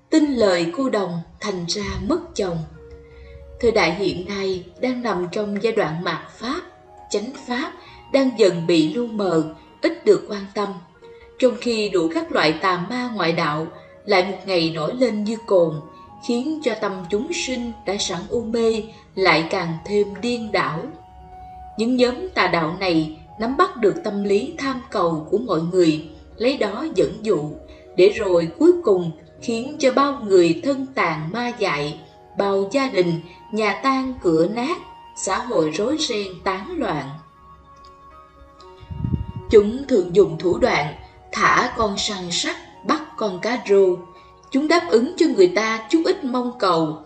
tin lời cô đồng thành ra mất chồng. Thời đại hiện nay đang nằm trong giai đoạn mạt Pháp, chánh Pháp đang dần bị lu mờ, ít được quan tâm, trong khi đủ các loại tà ma ngoại đạo lại một ngày nổi lên như cồn, khiến cho tâm chúng sinh đã sẵn u mê lại càng thêm điên đảo. Những nhóm tà đạo này nắm bắt được tâm lý tham cầu của mọi người, lấy đó dẫn dụ, để rồi cuối cùng khiến cho bao người thân tàn ma dại, bao gia đình nhà tan cửa nát, xã hội rối ren tán loạn. Chúng thường dùng thủ đoạn thả con săn sắt, bắt con cá rô. Chúng đáp ứng cho người ta chút ít mong cầu,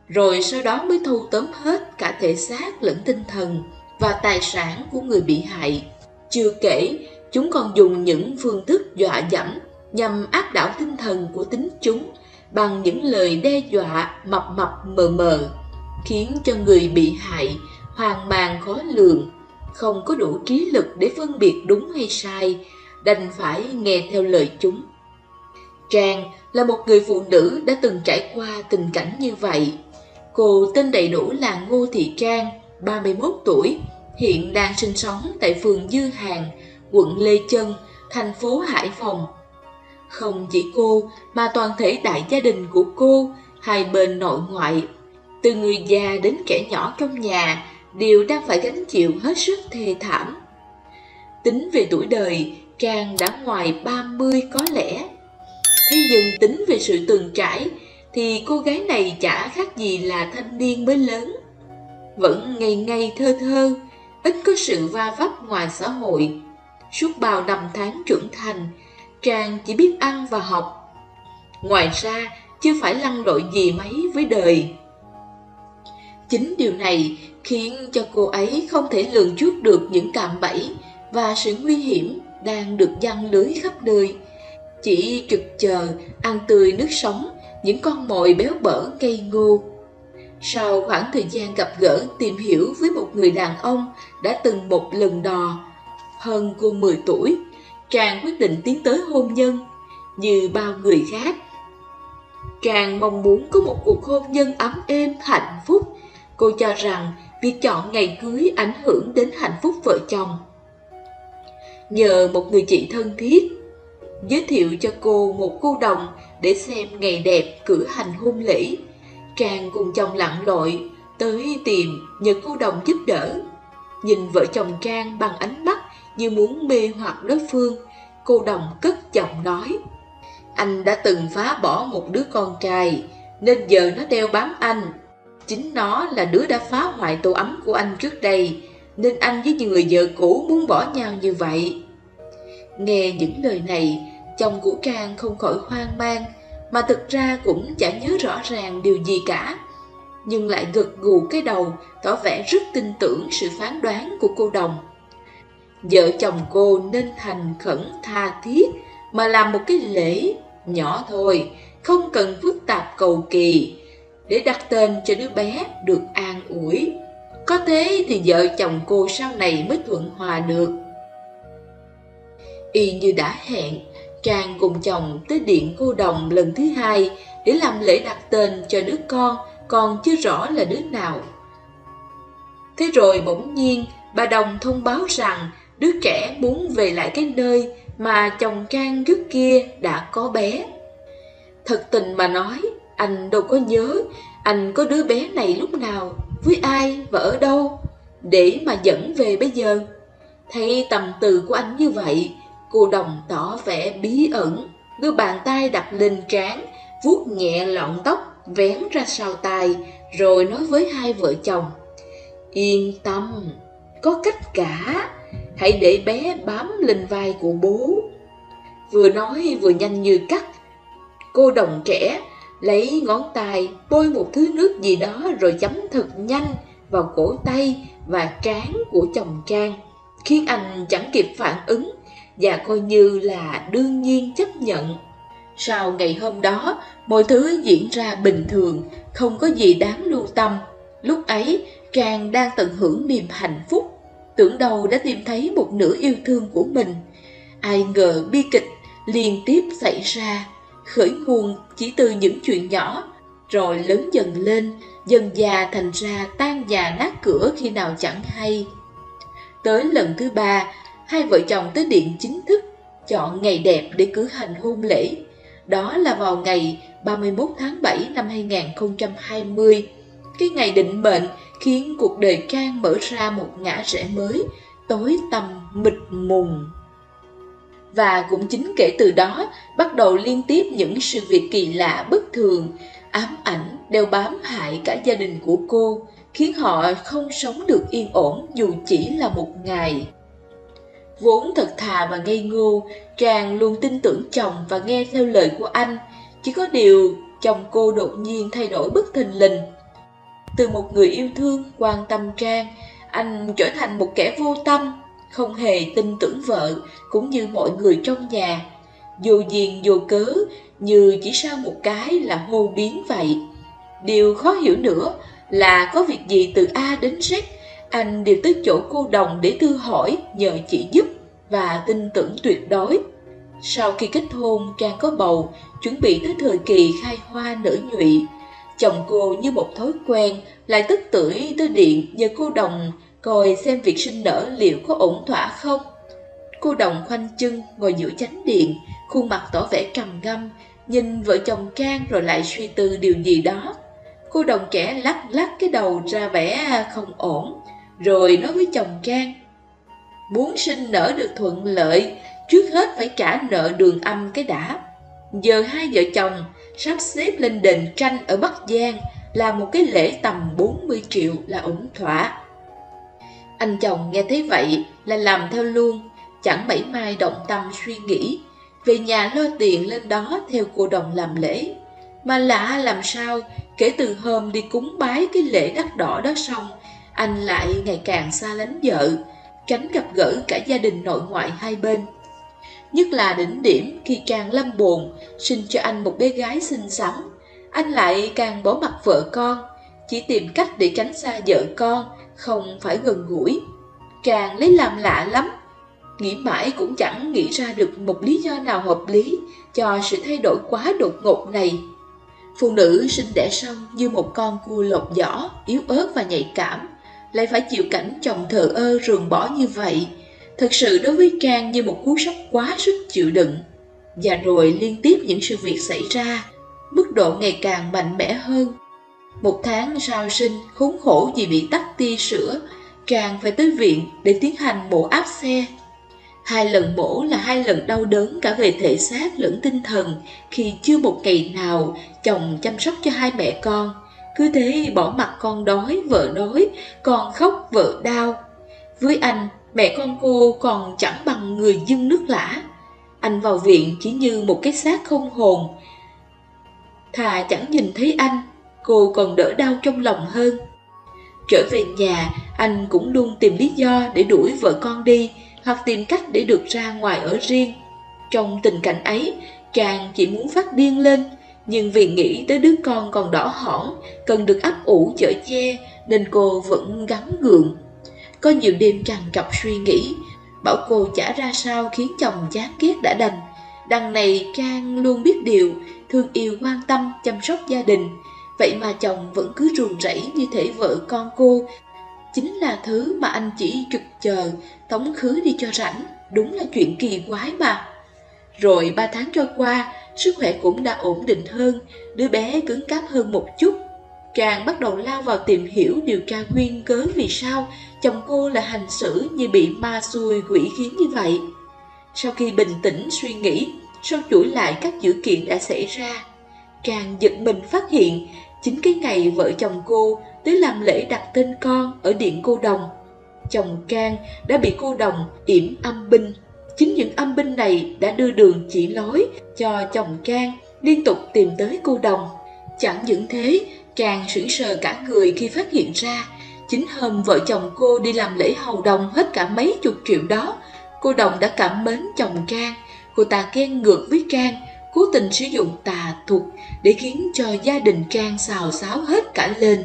rồi sau đó mới thâu tóm hết cả thể xác lẫn tinh thần và tài sản của người bị hại. Chưa kể, chúng còn dùng những phương thức dọa dẫm nhằm áp đảo tinh thần của tín chúng bằng những lời đe dọa mập mập mờ mờ, khiến cho người bị hại hoang mang khó lường, không có đủ trí lực để phân biệt đúng hay sai, đành phải nghe theo lời chúng. Trang là một người phụ nữ đã từng trải qua tình cảnh như vậy. Cô tên đầy đủ là Ngô Thị Trang, 31 tuổi, hiện đang sinh sống tại phường Dư Hàng, quận Lê Chân, thành phố Hải Phòng. Không chỉ cô mà toàn thể đại gia đình của cô, hai bên nội ngoại, từ người già đến kẻ nhỏ trong nhà, đều đang phải gánh chịu hết sức thê thảm. Tính về tuổi đời, Trang đã ngoài 30 có lẽ. Thế nhưng tính về sự từng trải thì cô gái này chả khác gì là thanh niên mới lớn. Vẫn ngây ngây thơ thơ, ít có sự va vấp ngoài xã hội. Suốt bao năm tháng trưởng thành, Trang chỉ biết ăn và học. Ngoài ra, chưa phải lăn lội gì mấy với đời. Chính điều này khiến cho cô ấy không thể lường trước được những cạm bẫy và sự nguy hiểm đang được giăng lưới khắp nơi. Chỉ trực chờ ăn tươi nước sống những con mồi béo bở ngây ngô. Sau khoảng thời gian gặp gỡ tìm hiểu với một người đàn ông đã từng một lần đò hơn cô 10 tuổi, Trang quyết định tiến tới hôn nhân. Như bao người khác, Trang mong muốn có một cuộc hôn nhân ấm êm hạnh phúc. Cô cho rằng việc chọn ngày cưới ảnh hưởng đến hạnh phúc vợ chồng. Nhờ một người chị thân thiết giới thiệu cho cô một cô đồng để xem ngày đẹp cử hành hôn lễ, Trang cùng chồng lặn lội tới tìm nhờ cô đồng giúp đỡ. Nhìn vợ chồng Trang bằng ánh mắt như muốn mê hoặc đối phương, cô đồng cất giọng nói: "Anh đã từng phá bỏ một đứa con trai, nên giờ nó đeo bám anh. Chính nó là đứa đã phá hoại tổ ấm của anh trước đây, nên anh với người vợ cũ muốn bỏ nhau như vậy." Nghe những lời này, chồng của Trang không khỏi hoang mang, mà thực ra cũng chả nhớ rõ ràng điều gì cả, nhưng lại gật gù cái đầu, tỏ vẻ rất tin tưởng sự phán đoán của cô đồng. Vợ chồng cô nên thành khẩn tha thiết mà làm một cái lễ nhỏ thôi, không cần phức tạp cầu kỳ, để đặt tên cho đứa bé được an ủi. Có thế thì vợ chồng cô sau này mới thuận hòa được. Y như đã hẹn, Trang cùng chồng tới điện cô đồng lần thứ hai để làm lễ đặt tên cho đứa con còn chưa rõ là đứa nào. Thế rồi bỗng nhiên bà đồng thông báo rằng đứa trẻ muốn về lại cái nơi mà chồng Trang trước kia đã có bé. Thật tình mà nói, anh đâu có nhớ anh có đứa bé này lúc nào, với ai và ở đâu, để mà dẫn về bây giờ. Thấy tâm tư của anh như vậy, cô đồng tỏ vẻ bí ẩn, đưa bàn tay đặt lên trán, vuốt nhẹ lọn tóc vén ra sau tai, rồi nói với hai vợ chồng: "Yên tâm, có cách cả, hãy để bé bám lên vai của bố." Vừa nói vừa nhanh như cắt, cô đồng trẻ lấy ngón tay bôi một thứ nước gì đó rồi chấm thật nhanh vào cổ tay và trán của chồng Trang, khiến anh chẳng kịp phản ứng và coi như là đương nhiên chấp nhận. Sau ngày hôm đó, mọi thứ diễn ra bình thường, không có gì đáng lưu tâm. Lúc ấy, Trang đang tận hưởng niềm hạnh phúc, tưởng đâu đã tìm thấy một nửa yêu thương của mình. Ai ngờ bi kịch liên tiếp xảy ra, khởi nguồn chỉ từ những chuyện nhỏ, rồi lớn dần lên, dần dà thành ra tan nhà nát cửa khi nào chẳng hay. Tới lần thứ 3, hai vợ chồng tới điện chính thức, chọn ngày đẹp để cử hành hôn lễ. Đó là vào ngày 31 tháng 7 năm 2020, cái ngày định mệnh khiến cuộc đời Trang mở ra một ngã rẽ mới, tối tăm mịt mùng. Và cũng chính kể từ đó, bắt đầu liên tiếp những sự việc kỳ lạ bất thường, ám ảnh đeo bám hại cả gia đình của cô, khiến họ không sống được yên ổn dù chỉ là một ngày. Vốn thật thà và ngây ngô, Trang luôn tin tưởng chồng và nghe theo lời của anh. Chỉ có điều chồng cô đột nhiên thay đổi bất thình lình. Từ một người yêu thương, quan tâm Trang, anh trở thành một kẻ vô tâm, không hề tin tưởng vợ cũng như mọi người trong nhà. Vô duyên vô cớ, như chỉ sau một cái là hô biến vậy. Điều khó hiểu nữa là có việc gì từ A đến Z, anh đều tới chỗ cô Đồng để thư hỏi, nhờ chị giúp và tin tưởng tuyệt đối. Sau khi kết hôn, Trang có bầu, chuẩn bị tới thời kỳ khai hoa nở nhụy. Chồng cô như một thói quen lại tức tưởi tới điện nhờ cô Đồng coi xem việc sinh nở liệu có ổn thỏa không. Cô Đồng khoanh chân ngồi giữa chánh điện, khuôn mặt tỏ vẻ trầm ngâm, nhìn vợ chồng Trang rồi lại suy tư điều gì đó. Cô Đồng trẻ lắc lắc cái đầu ra vẻ không ổn, rồi nói với chồng Trang: muốn sinh nở được thuận lợi, trước hết phải trả nợ đường âm cái đã. Giờ hai vợ chồng sắp xếp lên đền Tranh ở Bắc Giang, làm một cái lễ tầm 40 triệu là ổn thỏa. Anh chồng nghe thấy vậy là làm theo luôn, chẳng mảy may động tâm suy nghĩ, về nhà lo tiền lên đó theo cô Đồng làm lễ. Mà lạ làm sao, kể từ hôm đi cúng bái cái lễ đắt đỏ đó xong, anh lại ngày càng xa lánh vợ, tránh gặp gỡ cả gia đình nội ngoại hai bên. Nhất là đỉnh điểm khi Trang lâm bồn sinh cho anh một bé gái xinh xắn, anh lại càng bỏ mặc vợ con, chỉ tìm cách để tránh xa vợ con, không phải gần gũi. Trang lấy làm lạ lắm, nghĩ mãi cũng chẳng nghĩ ra được một lý do nào hợp lý cho sự thay đổi quá đột ngột này. Phụ nữ sinh đẻ xong như một con cua lột vỏ, yếu ớt và nhạy cảm, lại phải chịu cảnh chồng thờ ơ ruồng bỏ như vậy, thực sự đối với Trang như một cú sốc quá sức chịu đựng. Và rồi liên tiếp những sự việc xảy ra, mức độ ngày càng mạnh mẽ hơn. Một tháng sau sinh, khốn khổ vì bị tắc tia sữa, Trang phải tới viện để tiến hành mổ áp xe. 2 lần mổ là 2 lần đau đớn cả về thể xác lẫn tinh thần, khi chưa một ngày nào chồng chăm sóc cho hai mẹ con. Cứ thế bỏ mặc con đói, vợ đói, con khóc, vợ đau. Với anh, mẹ con cô còn chẳng bằng người dưng nước lã. Anh vào viện chỉ như một cái xác không hồn. Thà chẳng nhìn thấy anh, cô còn đỡ đau trong lòng hơn. Trở về nhà, anh cũng luôn tìm lý do để đuổi vợ con đi, hoặc tìm cách để được ra ngoài ở riêng. Trong tình cảnh ấy, Trang chỉ muốn phát điên lên, nhưng vì nghĩ tới đứa con còn đỏ hỏn, cần được ấp ủ chở che, nên cô vẫn gắng gượng. Có nhiều đêm trằn trọc suy nghĩ, bảo cô chả ra sao khiến chồng chán ghét đã đành. Đằng này Trang luôn biết điều, thương yêu quan tâm, chăm sóc gia đình. Vậy mà chồng vẫn cứ ruồng rẫy như thể vợ con cô chính là thứ mà anh chỉ trực chờ tống khứ đi cho rảnh. Đúng là chuyện kỳ quái mà. Rồi 3 tháng trôi qua, sức khỏe cũng đã ổn định hơn, đứa bé cứng cáp hơn một chút. Trang bắt đầu lao vào tìm hiểu điều tra nguyên cớ vì sao chồng cô lại hành xử như bị ma xui quỷ khiến như vậy. Sau khi bình tĩnh suy nghĩ, sâu chuỗi lại các dữ kiện đã xảy ra, Trang giật mình phát hiện chính cái ngày vợ chồng cô tới làm lễ đặt tên con ở điện cô Đồng, chồng Trang đã bị cô Đồng yểm âm binh. Chính những âm binh này đã đưa đường chỉ lối cho chồng Trang liên tục tìm tới cô Đồng. Chẳng những thế, Trang sững sờ cả người khi phát hiện ra, chính hôm vợ chồng cô đi làm lễ hầu đồng hết cả mấy chục triệu đó, cô Đồng đã cảm mến chồng Trang. Cô ta ghen ngược với Trang, cố tình sử dụng tà thuật để khiến cho gia đình Trang xào xáo hết cả lên.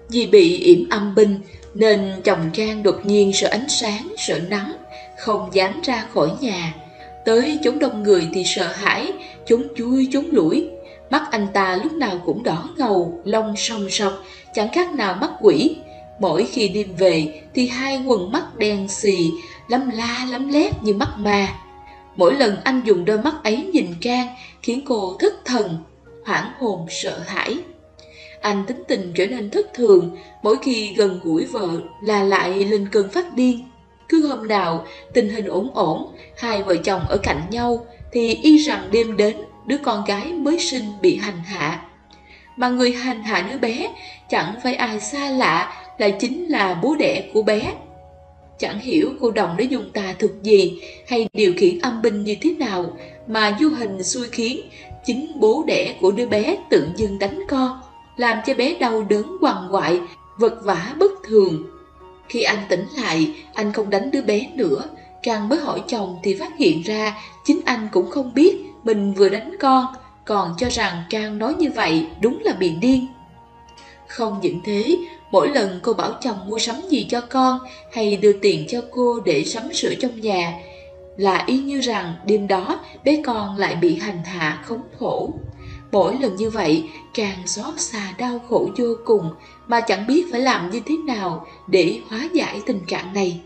Vì bị yểm âm binh nên chồng Trang đột nhiên sợ ánh sáng, sợ nắng, không dám ra khỏi nhà. Tới chốn đông người thì sợ hãi, trốn chui trốn lủi. Mắt anh ta lúc nào cũng đỏ ngầu, lông sòng sọc, chẳng khác nào mắt quỷ. Mỗi khi đêm về thì hai quầng mắt đen xì, lấm la lấm lét như mắt ma. Mỗi lần anh dùng đôi mắt ấy nhìn Trang khiến cô thất thần, hoảng hồn sợ hãi. Anh tính tình trở nên thất thường, mỗi khi gần gũi vợ là lại lên cơn phát điên. Cứ hôm nào tình hình ổn ổn, hai vợ chồng ở cạnh nhau thì y rằng đêm đến đứa con gái mới sinh bị hành hạ. Mà người hành hạ đứa bé chẳng phải ai xa lạ, lại chính là bố đẻ của bé. Chẳng hiểu cô Đồng đã dùng tà thuật gì hay điều khiển âm binh như thế nào mà vô hình xui khiến chính bố đẻ của đứa bé tự dưng đánh con, làm cho bé đau đớn quằn quại, vật vã bất thường. Khi anh tỉnh lại, anh không đánh đứa bé nữa. Trang mới hỏi chồng thì phát hiện ra chính anh cũng không biết mình vừa đánh con, còn cho rằng Trang nói như vậy đúng là bị điên. Không những thế, mỗi lần cô bảo chồng mua sắm gì cho con hay đưa tiền cho cô để sắm sửa trong nhà là y như rằng đêm đó bé con lại bị hành hạ khốn khổ. Mỗi lần như vậy, Trang xót xa đau khổ vô cùng mà chẳng biết phải làm như thế nào để hóa giải tình trạng này.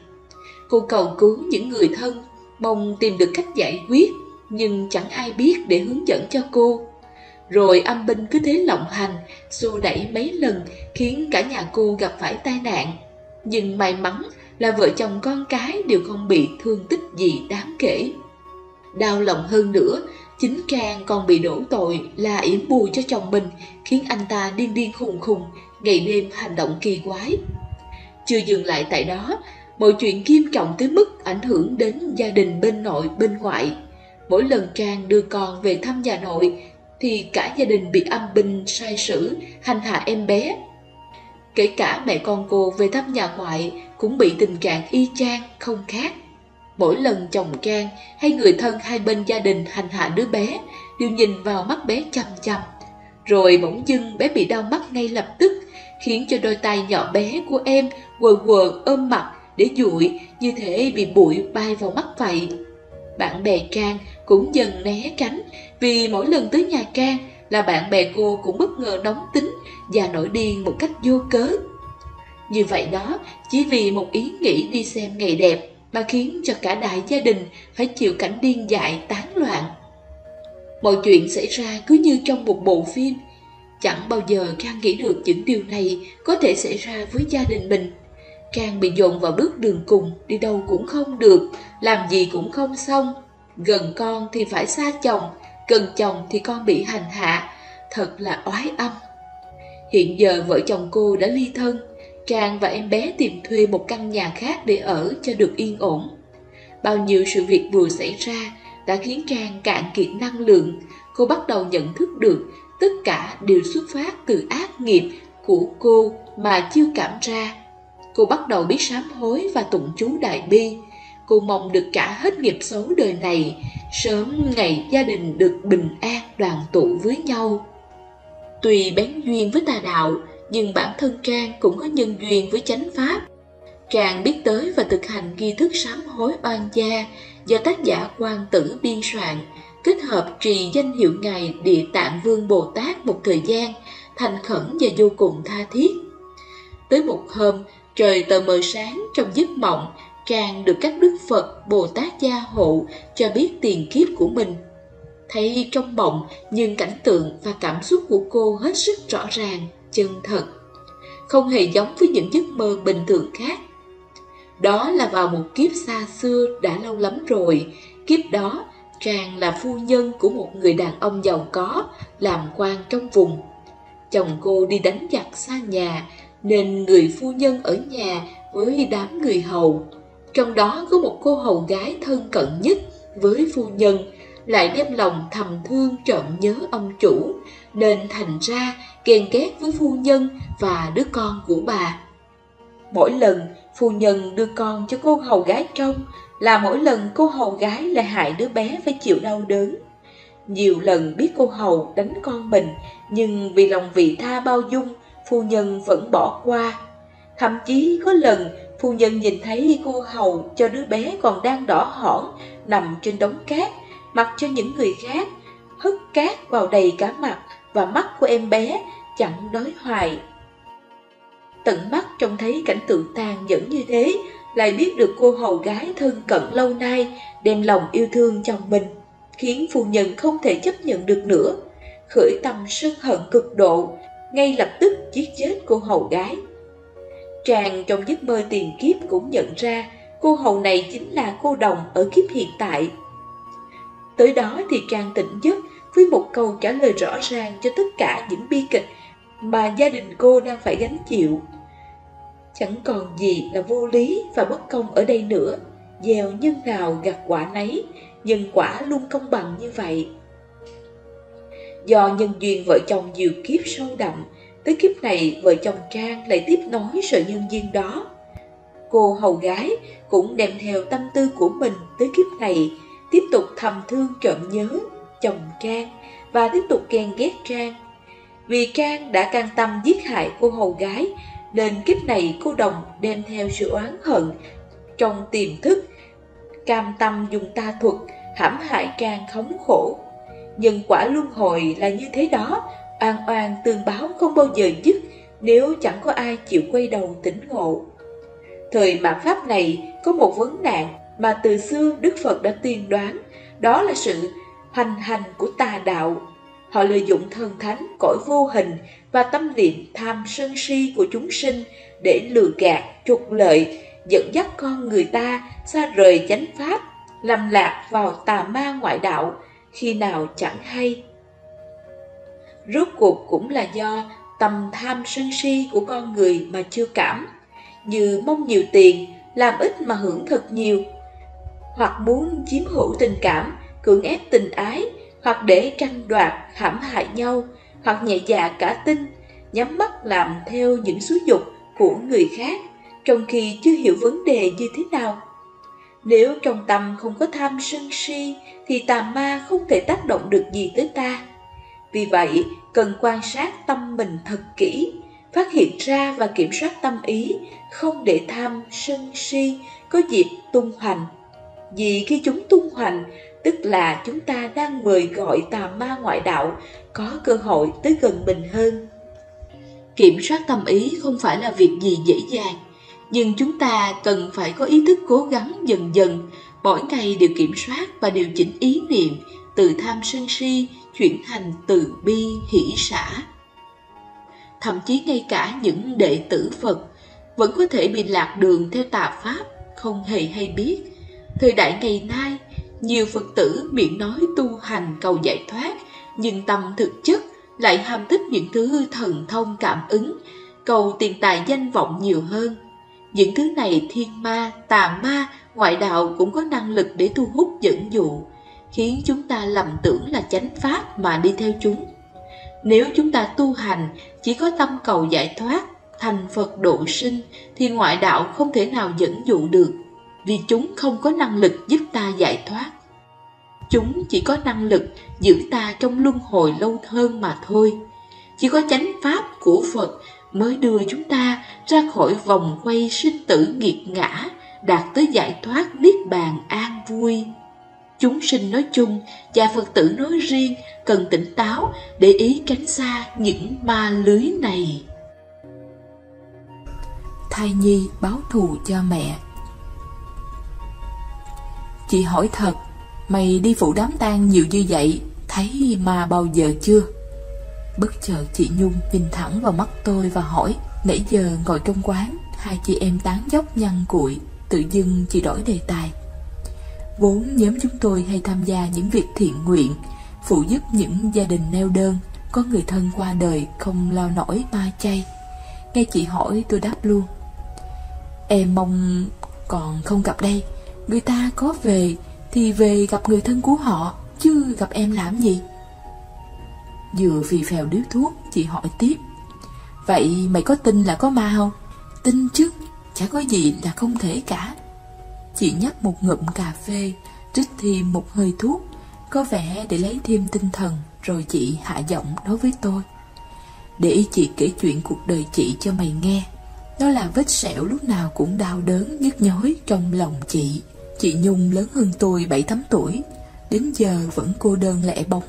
Cô cầu cứu những người thân, mong tìm được cách giải quyết, nhưng chẳng ai biết để hướng dẫn cho cô. Rồi âm binh cứ thế lộng hành, xô đẩy mấy lần khiến cả nhà cô gặp phải tai nạn. Nhưng may mắn là vợ chồng con cái đều không bị thương tích gì đáng kể. Đau lòng hơn nữa, chính Trang còn bị đổ tội là yểm bùi cho chồng mình, khiến anh ta điên điên khùng khùng, ngày đêm hành động kỳ quái. Chưa dừng lại tại đó, mọi chuyện nghiêm trọng tới mức ảnh hưởng đến gia đình bên nội bên ngoại. Mỗi lần Trang đưa con về thăm nhà nội thì cả gia đình bị âm binh sai sử, hành hạ em bé. Kể cả mẹ con cô về thăm nhà ngoại cũng bị tình trạng y chang không khác. Mỗi lần chồng Trang hay người thân hai bên gia đình hành hạ đứa bé đều nhìn vào mắt bé chằm chằm. Rồi bỗng dưng bé bị đau mắt ngay lập tức, khiến cho đôi tay nhỏ bé của em quờ quờ ôm mặt để dụi, như thể bị bụi bay vào mắt vậy. Bạn bè Trang cũng dần né tránh, vì mỗi lần tới nhà Trang là bạn bè cô cũng bất ngờ nóng tính và nổi điên một cách vô cớ. Như vậy đó, chỉ vì một ý nghĩ đi xem ngày đẹp mà khiến cho cả đại gia đình phải chịu cảnh điên dại tán loạn. Mọi chuyện xảy ra cứ như trong một bộ phim. Chẳng bao giờ Trang nghĩ được những điều này có thể xảy ra với gia đình mình. Trang bị dồn vào bước đường cùng, đi đâu cũng không được, làm gì cũng không xong. Gần con thì phải xa chồng, gần chồng thì con bị hành hạ, thật là oái âm. Hiện giờ vợ chồng cô đã ly thân, Trang và em bé tìm thuê một căn nhà khác để ở cho được yên ổn. Bao nhiêu sự việc vừa xảy ra đã khiến Trang cạn kiệt năng lượng. Cô bắt đầu nhận thức được tất cả đều xuất phát từ ác nghiệp của cô mà chưa cảm ra. Cô bắt đầu biết sám hối và tụng chú đại bi. Cô mong được trả hết nghiệp xấu đời này, sớm ngày gia đình được bình an đoàn tụ với nhau. Tuy bén duyên với tà đạo, nhưng bản thân Trang cũng có nhân duyên với chánh pháp. Trang biết tới và thực hành nghi thức sám hối oan gia do tác giả Quang Tử biên soạn, kết hợp trì danh hiệu Ngài Địa Tạng Vương Bồ Tát một thời gian, thành khẩn và vô cùng tha thiết. Tới một hôm, trời tờ mờ sáng, trong giấc mộng, Trang được các đức Phật, Bồ Tát gia hộ cho biết tiền kiếp của mình. Thấy trong mộng, nhưng cảnh tượng và cảm xúc của cô hết sức rõ ràng, chân thật, không hề giống với những giấc mơ bình thường khác. Đó là vào một kiếp xa xưa đã lâu lắm rồi. Kiếp đó, Trang là phu nhân của một người đàn ông giàu có, làm quan trong vùng. Chồng cô đi đánh giặc xa nhà, nên người phu nhân ở nhà với đám người hầu. Trong đó có một cô hầu gái thân cận nhất với phu nhân, lại đem lòng thầm thương trộm nhớ ông chủ, nên thành ra ghen ghét với phu nhân và đứa con của bà. Mỗi lần phu nhân đưa con cho cô hầu gái trông, là mỗi lần cô hầu gái lại hại đứa bé phải chịu đau đớn. Nhiều lần biết cô hầu đánh con mình, nhưng vì lòng vị tha bao dung, phu nhân vẫn bỏ qua. Thậm chí có lần phu nhân nhìn thấy cô hầu cho đứa bé còn đang đỏ hỏn nằm trên đống cát, mặc cho những người khác, hất cát vào đầy cả mặt và mắt của em bé, chẳng đói hoài. Tận mắt trông thấy cảnh tượng tàn nhẫn như thế, lại biết được cô hầu gái thân cận lâu nay đem lòng yêu thương chồng mình, khiến phu nhân không thể chấp nhận được nữa, khởi tâm sân hận cực độ, ngay lập tức giết chết cô hầu gái. Trang trong giấc mơ tiền kiếp cũng nhận ra cô hầu này chính là cô đồng ở kiếp hiện tại. Tới đó thì Trang tỉnh giấc với một câu trả lời rõ ràng cho tất cả những bi kịch mà gia đình cô đang phải gánh chịu. Chẳng còn gì là vô lý và bất công ở đây nữa, gieo nhân nào gặt quả nấy, nhân quả luôn công bằng như vậy. Do nhân duyên vợ chồng nhiều kiếp sâu đậm, tới kiếp này vợ chồng Trang lại tiếp nối sợi nhân duyên đó. Cô hầu gái cũng đem theo tâm tư của mình tới kiếp này, tiếp tục thầm thương trộm nhớ chồng Trang và tiếp tục ghen ghét Trang. Vì Trang đã can tâm giết hại cô hầu gái, nên kiếp này cô đồng đem theo sự oán hận trong tiềm thức, cam tâm dùng tà thuật hãm hại Trang khống khổ. Nhân quả luân hồi là như thế đó, oan oan tương báo không bao giờ dứt nếu chẳng có ai chịu quay đầu tỉnh ngộ. Thời mạt Pháp này có một vấn nạn mà từ xưa Đức Phật đã tiên đoán, đó là sự hoành hành của tà đạo. Họ lợi dụng thần thánh, cõi vô hình và tâm niệm tham sân si của chúng sinh để lừa gạt, trục lợi, dẫn dắt con người ta xa rời chánh pháp, lầm lạc vào tà ma ngoại đạo, khi nào chẳng hay. Rốt cuộc cũng là do tâm tham sân si của con người mà chưa cảm, như mong nhiều tiền, làm ít mà hưởng thật nhiều, hoặc muốn chiếm hữu tình cảm, cưỡng ép tình ái, hoặc để tranh đoạt, hãm hại nhau, hoặc nhẹ dạ cả tin, nhắm mắt làm theo những xúi dục của người khác, trong khi chưa hiểu vấn đề như thế nào. Nếu trong tâm không có tham sân si, thì tà ma không thể tác động được gì tới ta. Vì vậy, cần quan sát tâm mình thật kỹ, phát hiện ra và kiểm soát tâm ý, không để tham sân si có dịp tung hoành. Vì khi chúng tung hoành, tức là chúng ta đang mời gọi tà ma ngoại đạo có cơ hội tới gần mình hơn. Kiểm soát tâm ý không phải là việc gì dễ dàng, nhưng chúng ta cần phải có ý thức cố gắng dần dần, mỗi ngày đều kiểm soát và điều chỉnh ý niệm từ tham sân si chuyển thành từ bi hỷ xả. Thậm chí ngay cả những đệ tử Phật vẫn có thể bị lạc đường theo tà pháp, không hề hay biết. Thời đại ngày nay, nhiều Phật tử miệng nói tu hành cầu giải thoát, nhưng tâm thực chất lại ham thích những thứ thần thông cảm ứng, cầu tiền tài danh vọng nhiều hơn. Những thứ này thiên ma, tà ma, ngoại đạo cũng có năng lực để thu hút dẫn dụ, khiến chúng ta lầm tưởng là chánh pháp mà đi theo chúng. Nếu chúng ta tu hành chỉ có tâm cầu giải thoát, thành Phật độ sinh, thì ngoại đạo không thể nào dẫn dụ được, vì chúng không có năng lực giúp ta giải thoát. Chúng chỉ có năng lực giữ ta trong luân hồi lâu hơn mà thôi. Chỉ có chánh pháp của Phật mới đưa chúng ta ra khỏi vòng quay sinh tử nghiệt ngã, đạt tới giải thoát niết bàn an vui. Chúng sinh nói chung và Phật tử nói riêng cần tỉnh táo để ý tránh xa những ma lưới này. Thai nhi báo thù cho mẹ. Chị hỏi thật, mày đi phụ đám tang nhiều như vậy, thấy ma bao giờ chưa? Bất chợt chị Nhung nhìn thẳng vào mắt tôi và hỏi. Nãy giờ ngồi trong quán, hai chị em tán dóc nhăn cuội, tự dưng chị đổi đề tài. Vốn nhóm chúng tôi hay tham gia những việc thiện nguyện, phụ giúp những gia đình neo đơn, có người thân qua đời không lo nổi ma chay. Nghe chị hỏi tôi đáp luôn. Em mong còn không gặp đây, người ta có về thì về gặp người thân của họ, chứ gặp em làm gì? Vừa phì phèo điếu thuốc, chị hỏi tiếp. Vậy mày có tin là có ma không? Tin chứ, chả có gì là không thể cả. Chị nhấp một ngụm cà phê, rít thêm một hơi thuốc, có vẻ để lấy thêm tinh thần, rồi chị hạ giọng nói với tôi. Để chị kể chuyện cuộc đời chị cho mày nghe. Đó là vết sẹo lúc nào cũng đau đớn nhức nhói trong lòng chị. Chị Nhung lớn hơn tôi 7-8 tuổi, đến giờ vẫn cô đơn lẻ bóng.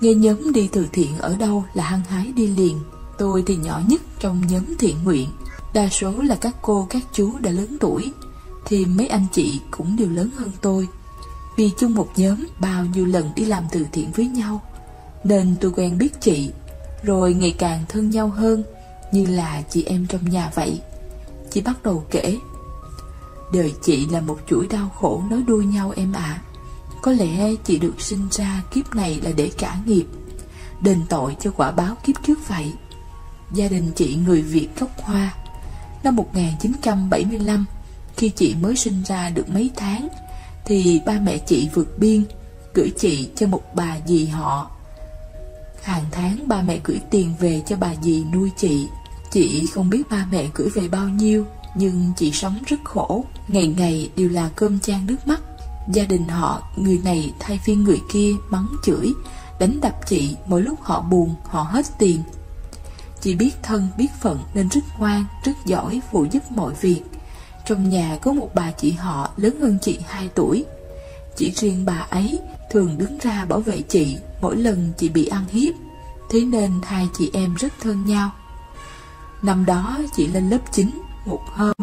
Nghe nhóm đi từ thiện ở đâu là hăng hái đi liền. Tôi thì nhỏ nhất trong nhóm thiện nguyện. Đa số là các cô các chú đã lớn tuổi, thì mấy anh chị cũng đều lớn hơn tôi. Vì chung một nhóm bao nhiêu lần đi làm từ thiện với nhau, nên tôi quen biết chị, rồi ngày càng thân nhau hơn, như là chị em trong nhà vậy. Chị bắt đầu kể: đời chị là một chuỗi đau khổ nối đuôi nhau em ạ. Có lẽ chị được sinh ra kiếp này là để trả nghiệp, đền tội cho quả báo kiếp trước vậy. Gia đình chị người Việt gốc Hoa. Năm 1975, khi chị mới sinh ra được mấy tháng, thì ba mẹ chị vượt biên, gửi chị cho một bà dì họ. Hàng tháng ba mẹ gửi tiền về cho bà dì nuôi chị. Chị không biết ba mẹ gửi về bao nhiêu, nhưng chị sống rất khổ, ngày ngày đều là cơm chan nước mắt. Gia đình họ, người này thay phiên người kia mắng chửi, đánh đập chị mỗi lúc họ buồn, họ hết tiền. Chị biết thân biết phận nên rất ngoan, rất giỏi phụ giúp mọi việc. Trong nhà có một bà chị họ lớn hơn chị 2 tuổi. Chỉ riêng bà ấy thường đứng ra bảo vệ chị mỗi lần chị bị ăn hiếp, thế nên hai chị em rất thân nhau. Năm đó chị lên lớp 9, một hôm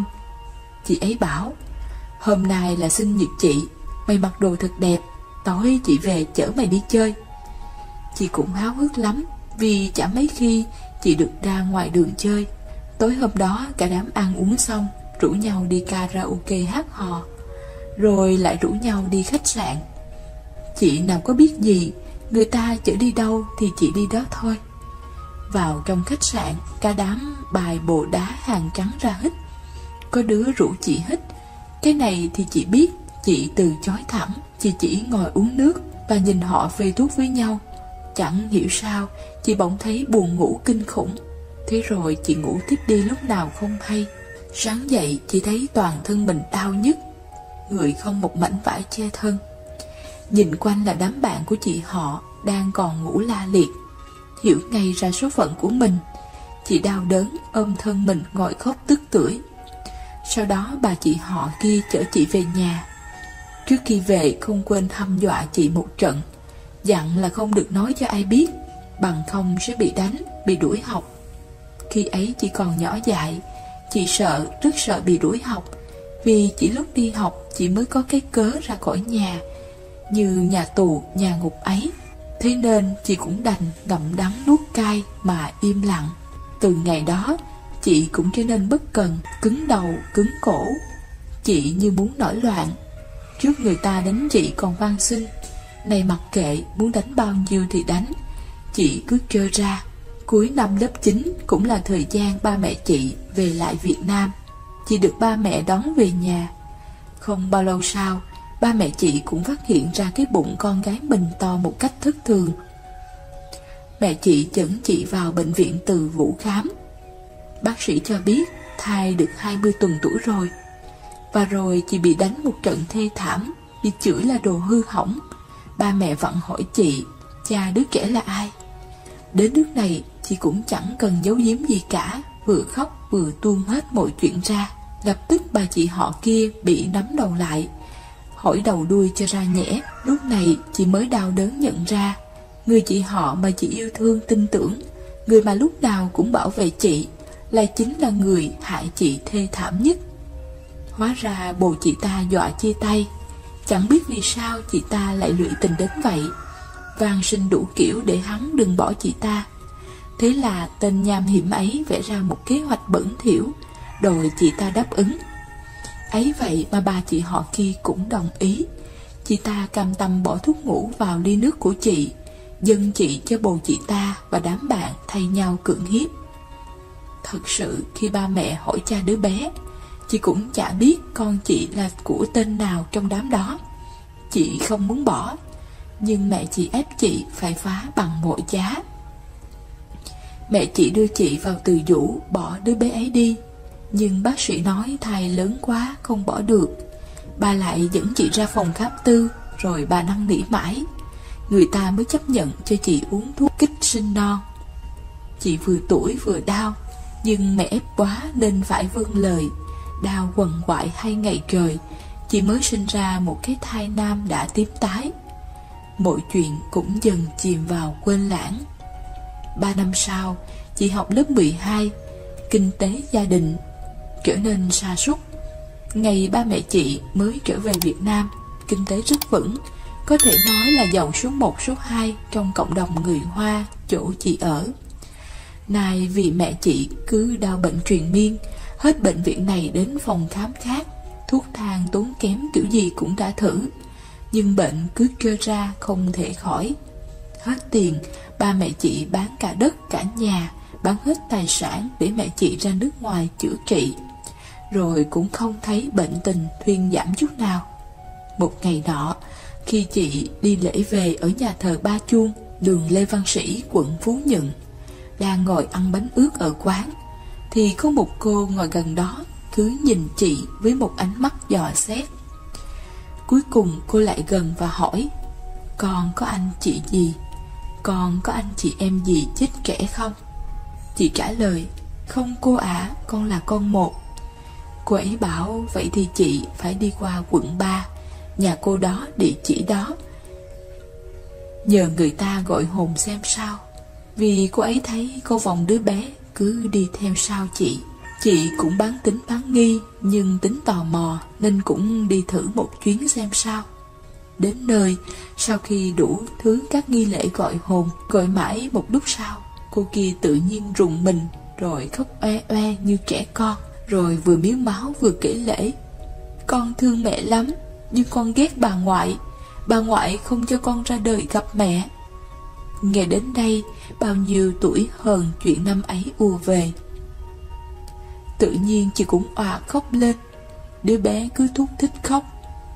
chị ấy bảo: hôm nay là sinh nhật chị, mày mặc đồ thật đẹp, tối chị về chở mày đi chơi. Chị cũng háo hức lắm, vì chả mấy khi chị được ra ngoài đường chơi. Tối hôm đó cả đám ăn uống xong, rủ nhau đi karaoke hát hò, rồi lại rủ nhau đi khách sạn. Chị nào có biết gì, người ta chở đi đâu thì chị đi đó thôi. Vào trong khách sạn, cả đám bài bồ đá hàng trắng ra hít. Có đứa rủ chị hít, cái này thì chị biết, chị từ chối thẳng. Chị chỉ ngồi uống nước và nhìn họ phê thuốc với nhau. Chẳng hiểu sao, chị bỗng thấy buồn ngủ kinh khủng. Thế rồi chị ngủ tiếp đi lúc nào không hay. Sáng dậy chị thấy toàn thân mình đau nhức, người không một mảnh vải che thân. Nhìn quanh là đám bạn của chị họ đang còn ngủ la liệt. Hiểu ngay ra số phận của mình, chị đau đớn ôm thân mình ngồi khóc tức tưởi. Sau đó bà chị họ kia chở chị về nhà. Trước khi về không quên hăm dọa chị một trận, dặn là không được nói cho ai biết, bằng không sẽ bị đánh, bị đuổi học. Khi ấy chị còn nhỏ dại, chị sợ, rất sợ bị đuổi học, vì chỉ lúc đi học chị mới có cái cớ ra khỏi nhà, như nhà tù, nhà ngục ấy. Thế nên chị cũng đành ngậm đắng nuốt cay mà im lặng. Từ ngày đó, chị cũng trở nên bất cần, cứng đầu, cứng cổ. Chị như muốn nổi loạn. Trước người ta đánh chị còn van xin, này mặc kệ, muốn đánh bao nhiêu thì đánh. Chị cứ trơ ra. Cuối năm lớp 9 cũng là thời gian ba mẹ chị về lại Việt Nam. Chị được ba mẹ đón về nhà. Không bao lâu sau, ba mẹ chị cũng phát hiện ra cái bụng con gái mình to một cách thất thường. Mẹ chị dẫn chị vào bệnh viện Từ Vũ khám. Bác sĩ cho biết thai được 20 tuần tuổi rồi. Và rồi chị bị đánh một trận thê thảm, bị chửi là đồ hư hỏng. Ba mẹ vặn hỏi chị, cha đứa trẻ là ai? Đến nước này, chị cũng chẳng cần giấu giếm gì cả, vừa khóc vừa tuôn hết mọi chuyện ra. Lập tức bà chị họ kia bị nắm đầu lại, hỏi đầu đuôi cho ra nhẽ. Lúc này chị mới đau đớn nhận ra, người chị họ mà chị yêu thương tin tưởng, người mà lúc nào cũng bảo vệ chị, lại chính là người hại chị thê thảm nhất. Hóa ra bồ chị ta dọa chia tay. Chẳng biết vì sao chị ta lại lụy tình đến vậy, van xin đủ kiểu để hắn đừng bỏ chị ta. Thế là tên nham hiểm ấy vẽ ra một kế hoạch bẩn thỉu, đòi chị ta đáp ứng. Ấy vậy mà bà chị họ kia cũng đồng ý. Chị ta cam tâm bỏ thuốc ngủ vào ly nước của chị, dâng chị cho bồ chị ta và đám bạn thay nhau cưỡng hiếp. Thật sự khi ba mẹ hỏi cha đứa bé, chị cũng chả biết con chị là của tên nào trong đám đó. Chị không muốn bỏ, nhưng mẹ chị ép chị phải phá bằng mọi giá. Mẹ chị đưa chị vào Từ Vũ bỏ đứa bé ấy đi, nhưng bác sĩ nói thai lớn quá không bỏ được. Bà lại dẫn chị ra phòng khám tư, rồi bà năn nỉ mãi, người ta mới chấp nhận cho chị uống thuốc kích sinh non. Chị vừa tuổi vừa đau, nhưng mẹ ép quá nên phải vâng lời. Đau quằn quại 2 ngày trời, chị mới sinh ra một cái thai nam đã tím tái. mọi chuyện cũng dần chìm vào quên lãng. 3 năm sau, chị học lớp 12, kinh tế gia đình trở nên sa sút. Ngày ba mẹ chị mới trở về Việt Nam, kinh tế rất vững, có thể nói là dòng số 1 số 2 trong cộng đồng người Hoa chỗ chị ở. Nay vì mẹ chị cứ đau bệnh truyền miên, hết bệnh viện này đến phòng khám khác, thuốc thang tốn kém kiểu gì cũng đã thử, nhưng bệnh cứ trơ ra không thể khỏi. Hết tiền, ba mẹ chị bán cả đất cả nhà, bán hết tài sản để mẹ chị ra nước ngoài chữa trị, rồi cũng không thấy bệnh tình thuyên giảm chút nào. Một ngày nọ, khi chị đi lễ về ở nhà thờ Ba Chuông, đường Lê Văn Sĩ, quận Phú Nhuận, đang ngồi ăn bánh ướt ở quán, thì có một cô ngồi gần đó cứ nhìn chị với một ánh mắt dò xét. Cuối cùng cô lại gần và hỏi: "Con có anh chị gì? Con có anh chị em gì chết kẽ không?" Chị trả lời: "Không cô ạ, con là con một." Cô ấy bảo: "Vậy thì chị phải đi qua quận 3, nhà cô đó, địa chỉ đó, nhờ người ta gọi hồn xem sao." Vì cô ấy thấy cô vòng đứa bé cứ đi theo sau chị. Chị cũng bán tính bán nghi, nhưng tính tò mò nên cũng đi thử một chuyến xem sao. Đến nơi, sau khi đủ thứ các nghi lễ gọi hồn, gọi mãi một lúc sau, cô kia tự nhiên rùng mình, rồi khóc oe oe như trẻ con, rồi vừa miếu máu vừa kể lể: "Con thương mẹ lắm, nhưng con ghét bà ngoại không cho con ra đời gặp mẹ." Nghe đến đây, bao nhiêu tuổi hờn chuyện năm ấy ùa về. Tự nhiên chị cũng òa khóc lên. Đứa bé cứ thút thít khóc,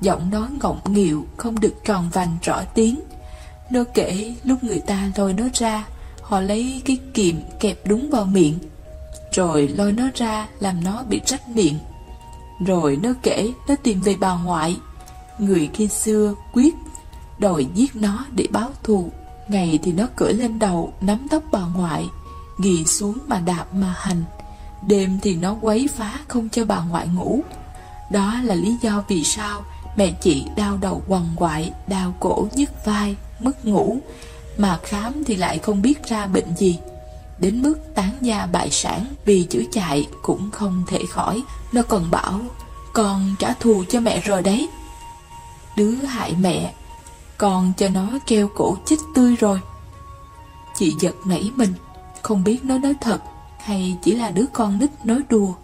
giọng nói ngọng nghịu, không được tròn vành rõ tiếng. Nó kể lúc người ta lôi nó ra, họ lấy cái kìm kẹp đúng vào miệng, rồi lôi nó ra làm nó bị rách miệng. Rồi nó kể nó tìm về bà ngoại, người khi xưa quyết đòi giết nó để báo thù. Ngày thì nó cưỡi lên đầu nắm tóc bà ngoại, ghì xuống mà đạp mà hành. Đêm thì nó quấy phá không cho bà ngoại ngủ. Đó là lý do vì sao mẹ chị đau đầu quằn quại, đau cổ nhức vai, mất ngủ, mà khám thì lại không biết ra bệnh gì, đến mức tán gia bại sản vì chữa chạy cũng không thể khỏi. Nó còn bảo: "Con trả thù cho mẹ rồi đấy. Đứa hại mẹ, con cho nó treo cổ chết tươi rồi." Chị giật nảy mình, không biết nó nói thật hay chỉ là đứa con nít nói đùa.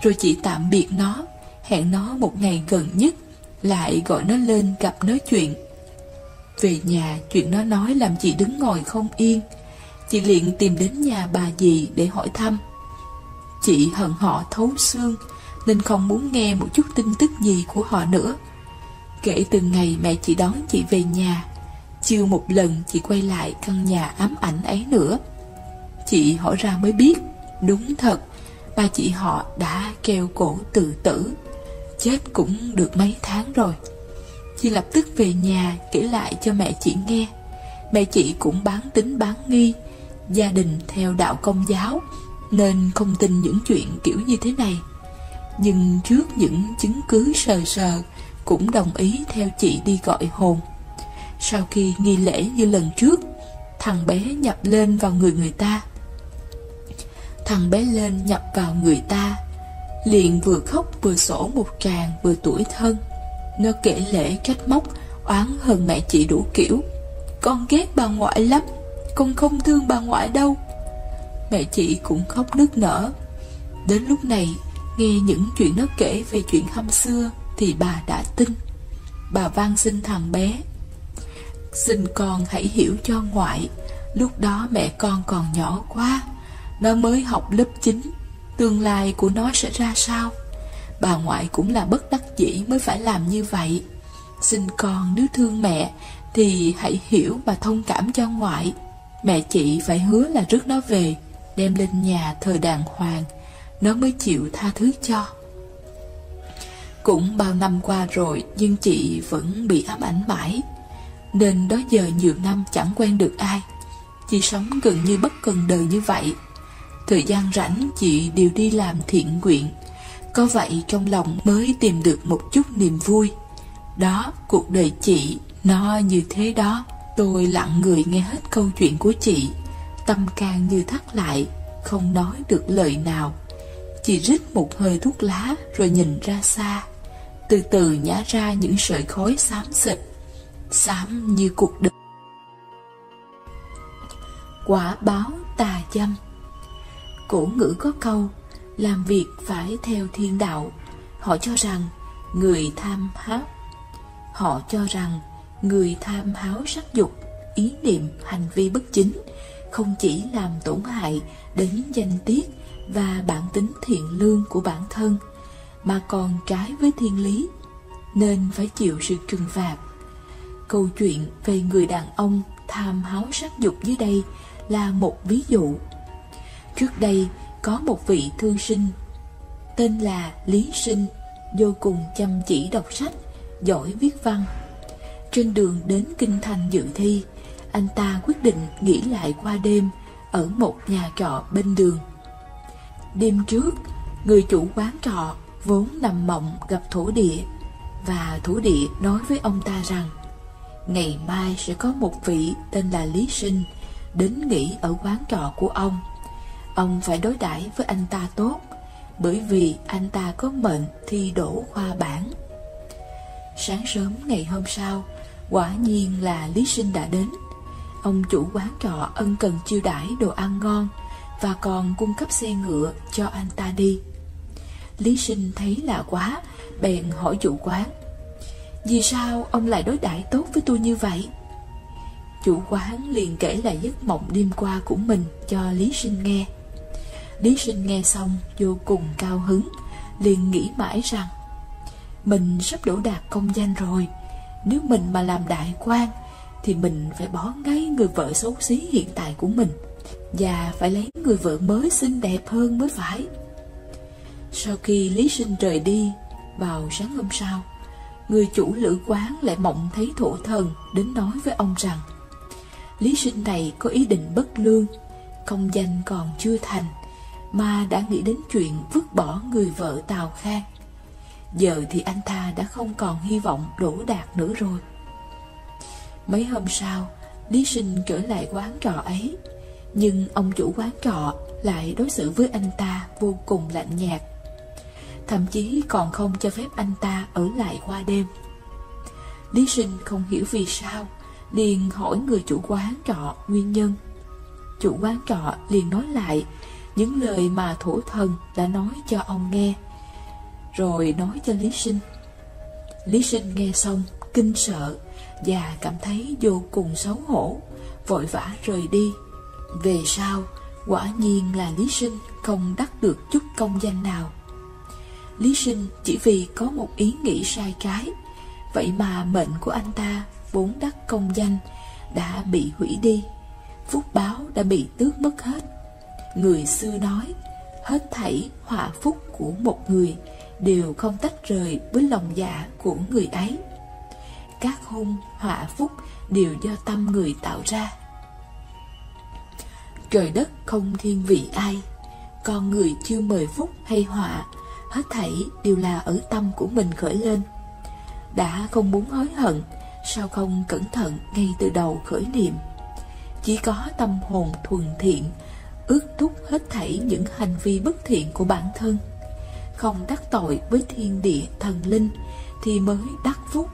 Rồi chị tạm biệt nó, hẹn nó một ngày gần nhất, lại gọi nó lên gặp nói chuyện. Về nhà, chuyện nó nói làm chị đứng ngồi không yên. Chị liền tìm đến nhà bà dì để hỏi thăm. Chị hận họ thấu xương, nên không muốn nghe một chút tin tức gì của họ nữa. Kể từ ngày mẹ chị đón chị về nhà, chưa một lần chị quay lại căn nhà ám ảnh ấy nữa. Chị hỏi ra mới biết, đúng thật, ba chị họ đã treo cổ tự tử, chết cũng được mấy tháng rồi. Chị lập tức về nhà kể lại cho mẹ chị nghe. Mẹ chị cũng bán tính bán nghi, gia đình theo đạo Công giáo, nên không tin những chuyện kiểu như thế này. Nhưng trước những chứng cứ sờ sờ, cũng đồng ý theo chị đi gọi hồn. Sau khi nghi lễ như lần trước, thằng bé nhập lên vào người ta. Thằng bé lên nhập vào người ta, liền vừa khóc vừa sổ một tràng vừa tủi thân. Nó kể lể trách móc, oán hờn mẹ chị đủ kiểu. "Con ghét bà ngoại lắm, con không thương bà ngoại đâu." Mẹ chị cũng khóc nức nở. Đến lúc này, nghe những chuyện nó kể về chuyện năm xưa thì bà đã tin. Bà van xin thằng bé: "Xin con hãy hiểu cho ngoại, lúc đó mẹ con còn nhỏ quá, nó mới học lớp 9, tương lai của nó sẽ ra sao? Bà ngoại cũng là bất đắc dĩ mới phải làm như vậy. Xin con nếu thương mẹ thì hãy hiểu và thông cảm cho ngoại." Mẹ chị phải hứa là rước nó về, đem lên nhà thờ đàng hoàng, nó mới chịu tha thứ cho. Cũng bao năm qua rồi, nhưng chị vẫn bị ám ảnh mãi, nên đó giờ nhiều năm chẳng quen được ai. Chị sống gần như bất cần đời như vậy. Thời gian rảnh chị đều đi làm thiện nguyện, có vậy trong lòng mới tìm được một chút niềm vui. Đó, cuộc đời chị nó như thế đó. Tôi lặng người nghe hết câu chuyện của chị, tâm can như thắt lại, không nói được lời nào. Chị rít một hơi thuốc lá rồi nhìn ra xa, từ từ nhả ra những sợi khói xám xịt, xám như cuộc đời. Quả báo tà dâm. Cổ ngữ có câu, làm việc phải theo thiên đạo. Họ cho rằng người tham háo sắc dục, ý niệm, hành vi bất chính không chỉ làm tổn hại đến danh tiết và bản tính thiện lương của bản thân, mà còn trái với thiên lý, nên phải chịu sự trừng phạt. Câu chuyện về người đàn ông tham háo sắc dục dưới đây là một ví dụ. Trước đây có một vị thư sinh tên là Lý Sinh, vô cùng chăm chỉ đọc sách, giỏi viết văn. Trên đường đến kinh thành dự thi, anh ta quyết định nghỉ lại qua đêm ở một nhà trọ bên đường. Đêm trước, người chủ quán trọ vốn nằm mộng gặp thổ địa, và thổ địa nói với ông ta rằng ngày mai sẽ có một vị tên là Lý Sinh đến nghỉ ở quán trọ của ông. Ông phải đối đãi với anh ta tốt, bởi vì anh ta có mệnh thi đỗ khoa bảng. Sáng sớm ngày hôm sau, quả nhiên là Lý Sinh đã đến. Ông chủ quán trọ ân cần chiêu đãi đồ ăn ngon và còn cung cấp xe ngựa cho anh ta đi. Lý Sinh thấy lạ quá, bèn hỏi chủ quán: vì sao ông lại đối đãi tốt với tôi như vậy? Chủ quán liền kể lại giấc mộng đêm qua của mình cho Lý Sinh nghe. Lý Sinh nghe xong vô cùng cao hứng, liền nghĩ mãi rằng mình sắp đỗ đạt công danh rồi. Nếu mình mà làm đại quan thì mình phải bỏ ngay người vợ xấu xí hiện tại của mình, và phải lấy người vợ mới xinh đẹp hơn mới phải. Sau khi Lý Sinh rời đi, vào sáng hôm sau, người chủ lữ quán lại mộng thấy thổ thần đến nói với ông rằng Lý Sinh này có ý định bất lương, công danh còn chưa thành mà đã nghĩ đến chuyện vứt bỏ người vợ Tào Khang. Giờ thì anh ta đã không còn hy vọng đỗ đạt nữa rồi. Mấy hôm sau, Lý Sinh trở lại quán trọ ấy, nhưng ông chủ quán trọ lại đối xử với anh ta vô cùng lạnh nhạt, thậm chí còn không cho phép anh ta ở lại qua đêm. Lý Sinh không hiểu vì sao, liền hỏi người chủ quán trọ nguyên nhân. Chủ quán trọ liền nói lại những lời mà thổ thần đã nói cho ông nghe, rồi nói cho Lý Sinh. Lý Sinh nghe xong kinh sợ và cảm thấy vô cùng xấu hổ, vội vã rời đi. Về sau, quả nhiên là Lý Sinh không đắc được chút công danh nào. Lý Sinh chỉ vì có một ý nghĩ sai trái, vậy mà mệnh của anh ta vốn đắc công danh đã bị hủy đi, phúc báo đã bị tước mất hết. Người xưa nói, hết thảy họa phúc của một người đều không tách rời với lòng dạ của người ấy. Các hung họa phúc đều do tâm người tạo ra. Trời đất không thiên vị ai, con người chưa mời phúc hay họa, hết thảy đều là ở tâm của mình khởi lên. Đã không muốn hối hận, sao không cẩn thận ngay từ đầu khởi niệm? Chỉ có tâm hồn thuần thiện, ước thúc hết thảy những hành vi bất thiện của bản thân, không đắc tội với thiên địa thần linh, thì mới đắc phúc.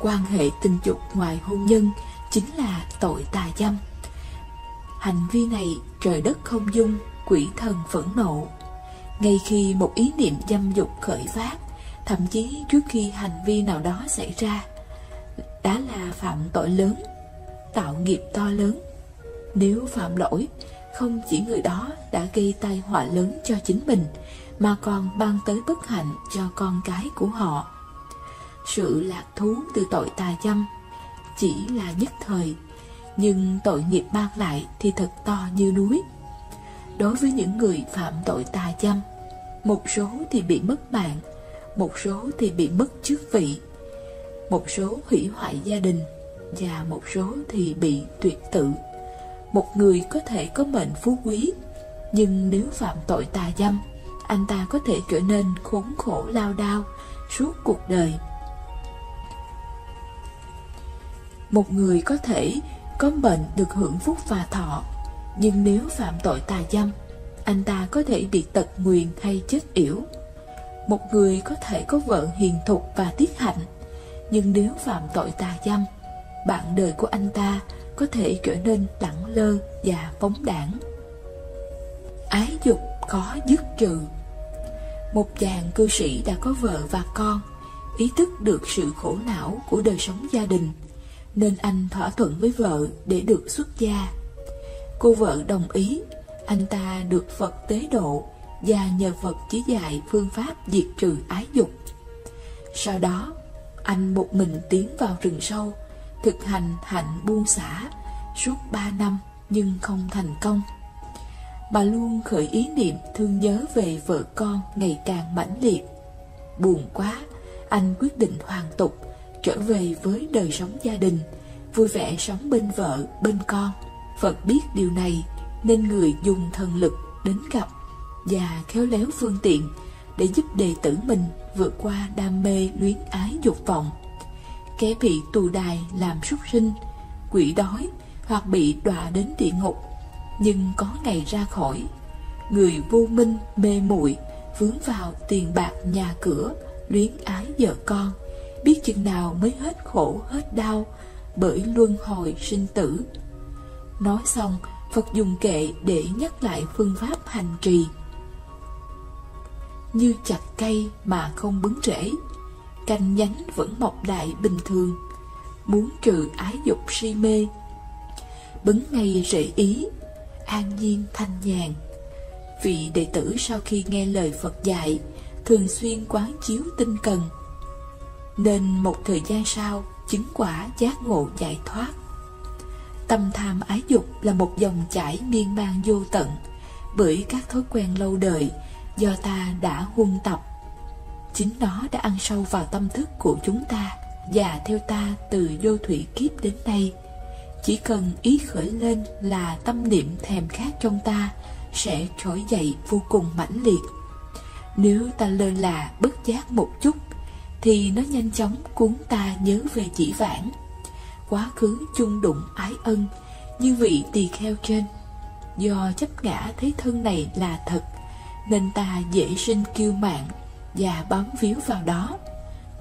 Quan hệ tình dục ngoài hôn nhân chính là tội tà dâm. Hành vi này trời đất không dung, quỷ thần phẫn nộ. Ngay khi một ý niệm dâm dục khởi phát, thậm chí trước khi hành vi nào đó xảy ra, đã là phạm tội lớn, tạo nghiệp to lớn. Nếu phạm lỗi, không chỉ người đó đã gây tai họa lớn cho chính mình, mà còn ban tới bất hạnh cho con cái của họ. Sự lạc thú từ tội tà dâm chỉ là nhất thời, nhưng tội nghiệp mang lại thì thật to như núi. Đối với những người phạm tội tà dâm, một số thì bị mất mạng, một số thì bị mất chức vị, một số hủy hoại gia đình, và một số thì bị tuyệt tự. Một người có thể có mệnh phú quý, nhưng nếu phạm tội tà dâm, anh ta có thể trở nên khốn khổ lao đao suốt cuộc đời. Một người có thể có mệnh được hưởng phúc và thọ, nhưng nếu phạm tội tà dâm, anh ta có thể bị tật nguyền hay chết yểu. Một người có thể có vợ hiền thục và tiết hạnh, nhưng nếu phạm tội tà dâm, bạn đời của anh ta có thể trở nên lẳng lơ và phóng đãng. Ái dục khó dứt trừ. Một chàng cư sĩ đã có vợ và con, ý thức được sự khổ não của đời sống gia đình, nên anh thỏa thuận với vợ để được xuất gia. Cô vợ đồng ý, anh ta được Phật tế độ và nhờ Phật chỉ dạy phương pháp diệt trừ ái dục. Sau đó, anh một mình tiến vào rừng sâu, thực hành hạnh buông xả suốt 3 năm nhưng không thành công. Bà luôn khởi ý niệm thương nhớ về vợ con ngày càng mãnh liệt. Buồn quá, anh quyết định hoàn tục, trở về với đời sống gia đình, vui vẻ sống bên vợ, bên con. Phật biết điều này nên người dùng thần lực đến gặp và khéo léo phương tiện để giúp đệ tử mình vượt qua đam mê luyến ái dục vọng. Kẻ bị tù đày làm súc sinh, quỷ đói hoặc bị đọa đến địa ngục, nhưng có ngày ra khỏi. Người vô minh mê muội vướng vào tiền bạc nhà cửa, luyến ái vợ con, biết chừng nào mới hết khổ hết đau bởi luân hồi sinh tử. Nói xong, Phật dùng kệ để nhắc lại phương pháp hành trì. Như chặt cây mà không bứng rễ, cành nhánh vẫn mọc lại bình thường. Muốn trừ ái dục si mê, bứng ngay rễ ý, an nhiên thanh nhàn. Vị đệ tử sau khi nghe lời Phật dạy, thường xuyên quán chiếu tinh cần, nên một thời gian sau chứng quả giác ngộ giải thoát. Tâm tham ái dục là một dòng chảy miên man vô tận, bởi các thói quen lâu đời do ta đã huân tập. Chính nó đã ăn sâu vào tâm thức của chúng ta và theo ta từ vô thủy kiếp đến nay. Chỉ cần ý khởi lên là tâm niệm thèm khát trong ta sẽ trỗi dậy vô cùng mãnh liệt. Nếu ta lơ là bất giác một chút thì nó nhanh chóng cuốn ta nhớ về dĩ vãng, quá khứ chung đụng ái ân như vị tỳ kheo trên. Do chấp ngã thấy thân này là thật nên ta dễ sinh kiêu mạn và bám víu vào đó,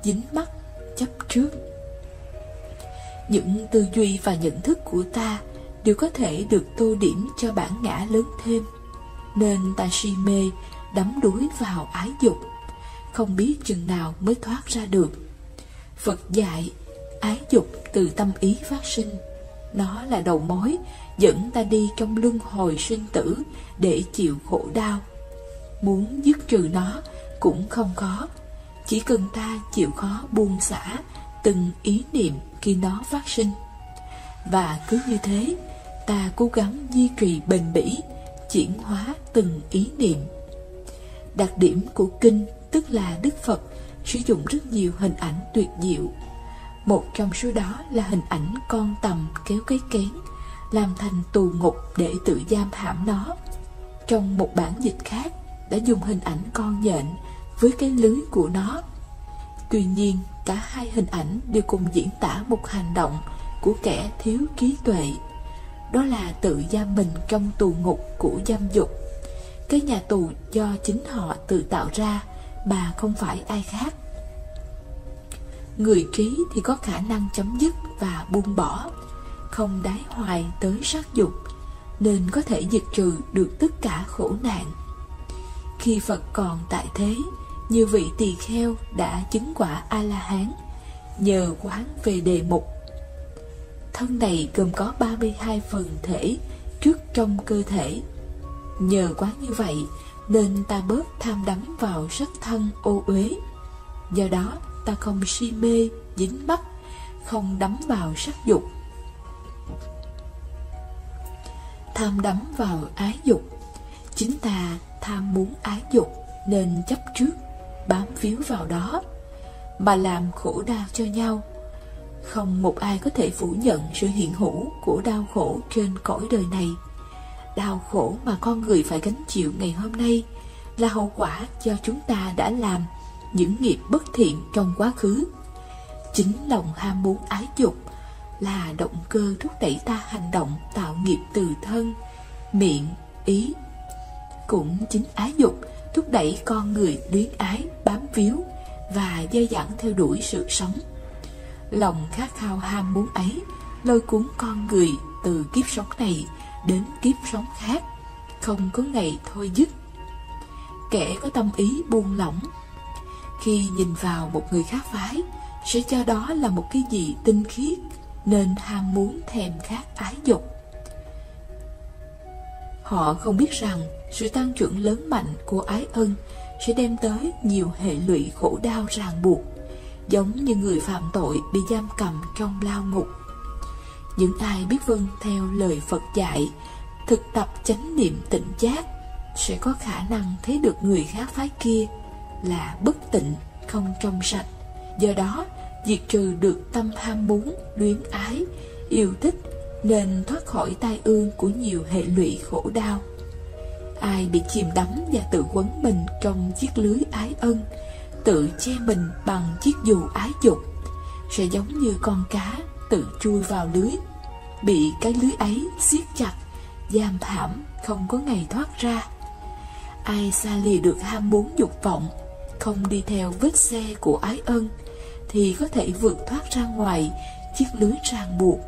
dính mắc chấp trước. Những tư duy và nhận thức của ta đều có thể được tô điểm cho bản ngã lớn thêm, nên ta si mê đắm đuối vào ái dục, không biết chừng nào mới thoát ra được. Phật dạy ái dục từ tâm ý phát sinh, nó là đầu mối dẫn ta đi trong luân hồi sinh tử để chịu khổ đau. Muốn dứt trừ nó cũng không khó, chỉ cần ta chịu khó buông xả từng ý niệm khi nó phát sinh. Và cứ như thế, ta cố gắng duy trì bền bỉ, chuyển hóa từng ý niệm. Đặc điểm của kinh tức là Đức Phật sử dụng rất nhiều hình ảnh tuyệt diệu. Một trong số đó là hình ảnh con tầm kéo cái kén, làm thành tù ngục để tự giam hãm nó. Trong một bản dịch khác đã dùng hình ảnh con nhện với cái lưới của nó. Tuy nhiên, cả hai hình ảnh đều cùng diễn tả một hành động của kẻ thiếu trí tuệ, đó là tự giam mình trong tù ngục của dâm dục. Cái nhà tù do chính họ tự tạo ra mà không phải ai khác. Người trí thì có khả năng chấm dứt và buông bỏ, không đái hoài tới sát dục, nên có thể diệt trừ được tất cả khổ nạn. Khi Phật còn tại thế, nhiều vị tỳ kheo đã chứng quả A-la-hán nhờ quán về đề mục. Thân này gồm có 32 phần thể trước trong cơ thể. Nhờ quán như vậy nên ta bớt tham đắm vào sắc thân ô uế. Do đó ta không si mê, dính mắc, không đắm vào sắc dục. Tham đắm vào ái dục, chính ta tham muốn ái dục nên chấp trước, bám víu vào đó mà làm khổ đau cho nhau. Không một ai có thể phủ nhận sự hiện hữu của đau khổ trên cõi đời này. Đau khổ mà con người phải gánh chịu ngày hôm nay là hậu quả do chúng ta đã làm những nghiệp bất thiện trong quá khứ. Chính lòng ham muốn ái dục là động cơ thúc đẩy ta hành động tạo nghiệp từ thân, miệng, ý. Cũng chính ái dục thúc đẩy con người luyến ái, bám víu và dai dẳng theo đuổi sự sống. Lòng khát khao ham muốn ấy lôi cuốn con người từ kiếp sống này đến kiếp sống khác, không có ngày thôi dứt. Kẻ có tâm ý buông lỏng, khi nhìn vào một người khác phái, sẽ cho đó là một cái gì tinh khiết, nên ham muốn thèm khát ái dục. Họ không biết rằng sự tăng trưởng lớn mạnh của ái ân sẽ đem tới nhiều hệ lụy khổ đau ràng buộc, giống như người phạm tội bị giam cầm trong lao ngục. Những ai biết vâng theo lời Phật dạy, thực tập chánh niệm tỉnh giác, sẽ có khả năng thấy được người khác phái kia là bất tịnh, không trong sạch. Do đó, diệt trừ được tâm ham muốn, luyến ái, yêu thích, nên thoát khỏi tai ương của nhiều hệ lụy khổ đau. Ai bị chìm đắm và tự quấn mình trong chiếc lưới ái ân, tự che mình bằng chiếc dù ái dục, sẽ giống như con cá tự chui vào lưới, bị cái lưới ấy siết chặt, giam hãm, không có ngày thoát ra. Ai xa lìa được ham muốn dục vọng, không đi theo vết xe của ái ân, thì có thể vượt thoát ra ngoài chiếc lưới ràng buộc,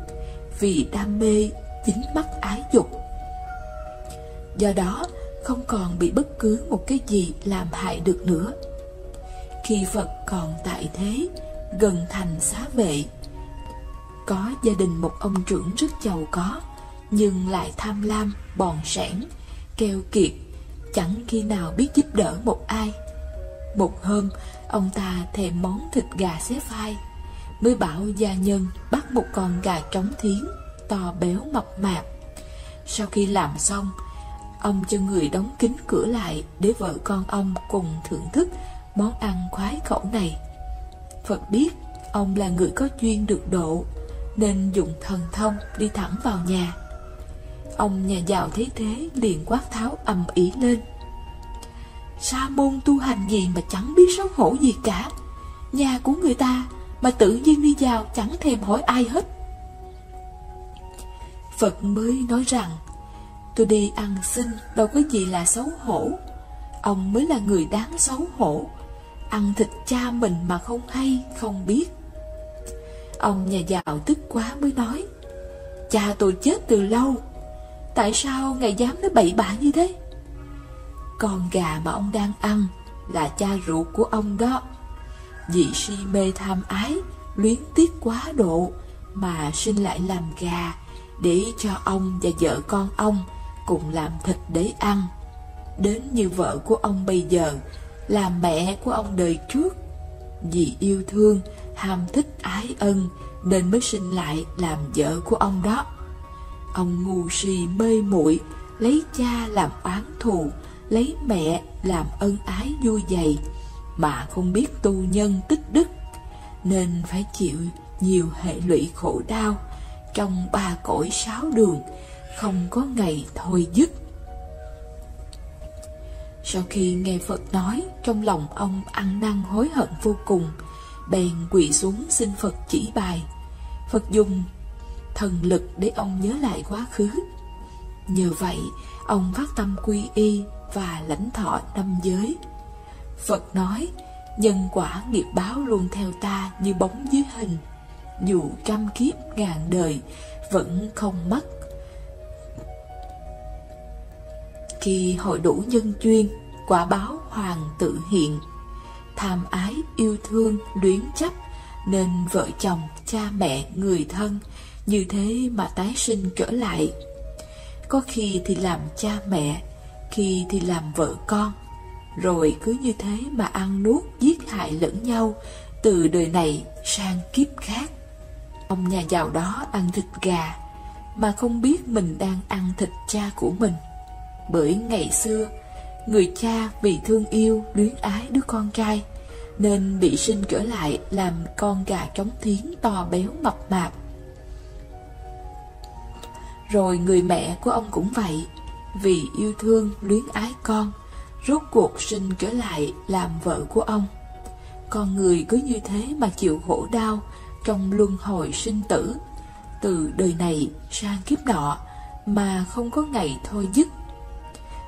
vì đam mê dính mắc ái dục. Do đó, không còn bị bất cứ một cái gì làm hại được nữa. Khi Phật còn tại thế, gần thành xá vệ, có gia đình một ông trưởng rất giàu có, nhưng lại tham lam, bòn sẻn, keo kiệt, chẳng khi nào biết giúp đỡ một ai. Một hôm, ông ta thèm món thịt gà xé phai, mới bảo gia nhân bắt một con gà trống thiến, to béo mập mạp. Sau khi làm xong, ông cho người đóng kín cửa lại để vợ con ông cùng thưởng thức món ăn khoái khẩu này. Phật biết ông là người có duyên được độ, nên dùng thần thông đi thẳng vào nhà. Ông nhà giàu thấy thế liền quát tháo ầm ĩ lên: Sa môn tu hành gì mà chẳng biết xấu hổ gì cả, nhà của người ta mà tự nhiên đi vào chẳng thèm hỏi ai hết. Phật mới nói rằng: Tôi đi ăn xin đâu có gì là xấu hổ, ông mới là người đáng xấu hổ, ăn thịt cha mình mà không hay không biết. Ông nhà giàu tức quá mới nói: Cha tôi chết từ lâu, tại sao ngài dám nói bậy bạ như thế? Con gà mà ông đang ăn là cha ruột của ông đó. Vì si mê tham ái, luyến tiếc quá độ mà sinh lại làm gà, để cho ông và vợ con ông cùng làm thịt để ăn. Đến như vợ của ông bây giờ là mẹ của ông đời trước. Vì yêu thương, ham thích ái ân nên mới sinh lại làm vợ của ông đó. Ông ngu si mê muội, lấy cha làm oán thù, lấy mẹ làm ân ái vui vầy, mà không biết tu nhân tích đức, nên phải chịu nhiều hệ lụy khổ đau trong 3 cõi 6 đường, không có ngày thôi dứt. Sau khi nghe Phật nói, trong lòng ông ăn năn hối hận vô cùng, bèn quỳ xuống xin Phật chỉ bài. Phật dùng thần lực để ông nhớ lại quá khứ. Nhờ vậy, ông phát tâm quy y và lãnh thọ 5 giới. Phật nói: Nhân quả nghiệp báo luôn theo ta như bóng dưới hình, dù trăm kiếp ngàn đời vẫn không mất. Khi hội đủ nhân duyên, quả báo hoàng tự hiện. Tham ái, yêu thương, luyến chấp, nên vợ chồng, cha mẹ, người thân như thế mà tái sinh trở lại. Có khi thì làm cha mẹ, khi thì làm vợ con, rồi cứ như thế mà ăn nuốt giết hại lẫn nhau từ đời này sang kiếp khác. Ông nhà giàu đó ăn thịt gà mà không biết mình đang ăn thịt cha của mình. Bởi ngày xưa, người cha vì thương yêu luyến ái đứa con trai nên bị sinh trở lại làm con gà trống thiến to béo mập mạp. Rồi người mẹ của ông cũng vậy, vì yêu thương luyến ái con, rốt cuộc sinh trở lại làm vợ của ông. Con người cứ như thế mà chịu khổ đau trong luân hồi sinh tử, từ đời này sang kiếp nọ mà không có ngày thôi dứt.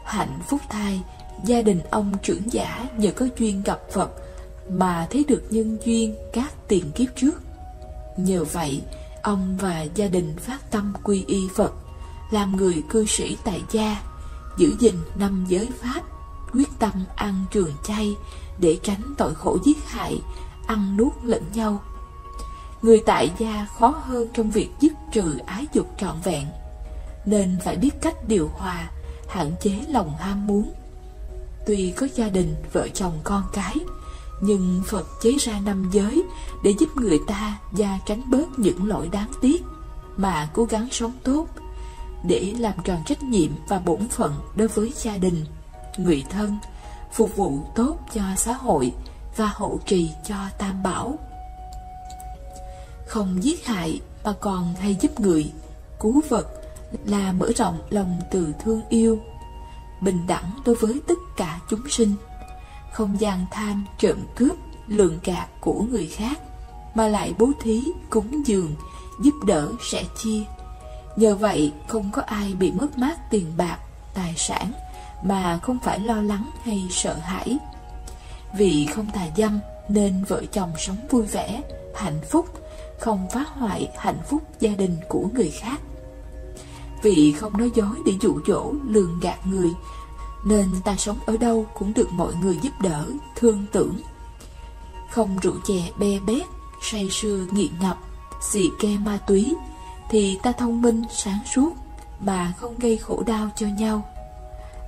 Hạnh phúc thay, gia đình ông trưởng giả nhờ có duyên gặp Phật mà thấy được nhân duyên các tiền kiếp trước. Nhờ vậy, ông và gia đình phát tâm quy y Phật, làm người cư sĩ tại gia, giữ gìn 5 giới pháp, quyết tâm ăn trường chay để tránh tội khổ giết hại, ăn nuốt lẫn nhau. Người tại gia khó hơn trong việc dứt trừ ái dục trọn vẹn, nên phải biết cách điều hòa, hạn chế lòng ham muốn. Tuy có gia đình, vợ chồng con cái, nhưng Phật chế ra 5 giới để giúp người ta gia tránh bớt những lỗi đáng tiếc, mà cố gắng sống tốt, để làm tròn trách nhiệm và bổn phận đối với gia đình, người thân, phục vụ tốt cho xã hội và hộ trì cho Tam Bảo. Không giết hại mà còn hay giúp người, cứu vật là mở rộng lòng từ thương yêu, bình đẳng đối với tất cả chúng sinh, không gian tham, trộm cướp, lường gạt của người khác, mà lại bố thí, cúng dường, giúp đỡ, sẻ chia. Nhờ vậy không có ai bị mất mát tiền bạc, tài sản mà không phải lo lắng hay sợ hãi. Vì không tà dâm nên vợ chồng sống vui vẻ, hạnh phúc, không phá hoại hạnh phúc gia đình của người khác. Vì không nói dối để dụ dỗ, lường gạt người, nên ta sống ở đâu cũng được mọi người giúp đỡ, thương tưởng. Không rượu chè be bét, say sưa nghiện ngập, xì ke ma túy, thì ta thông minh sáng suốt mà không gây khổ đau cho nhau.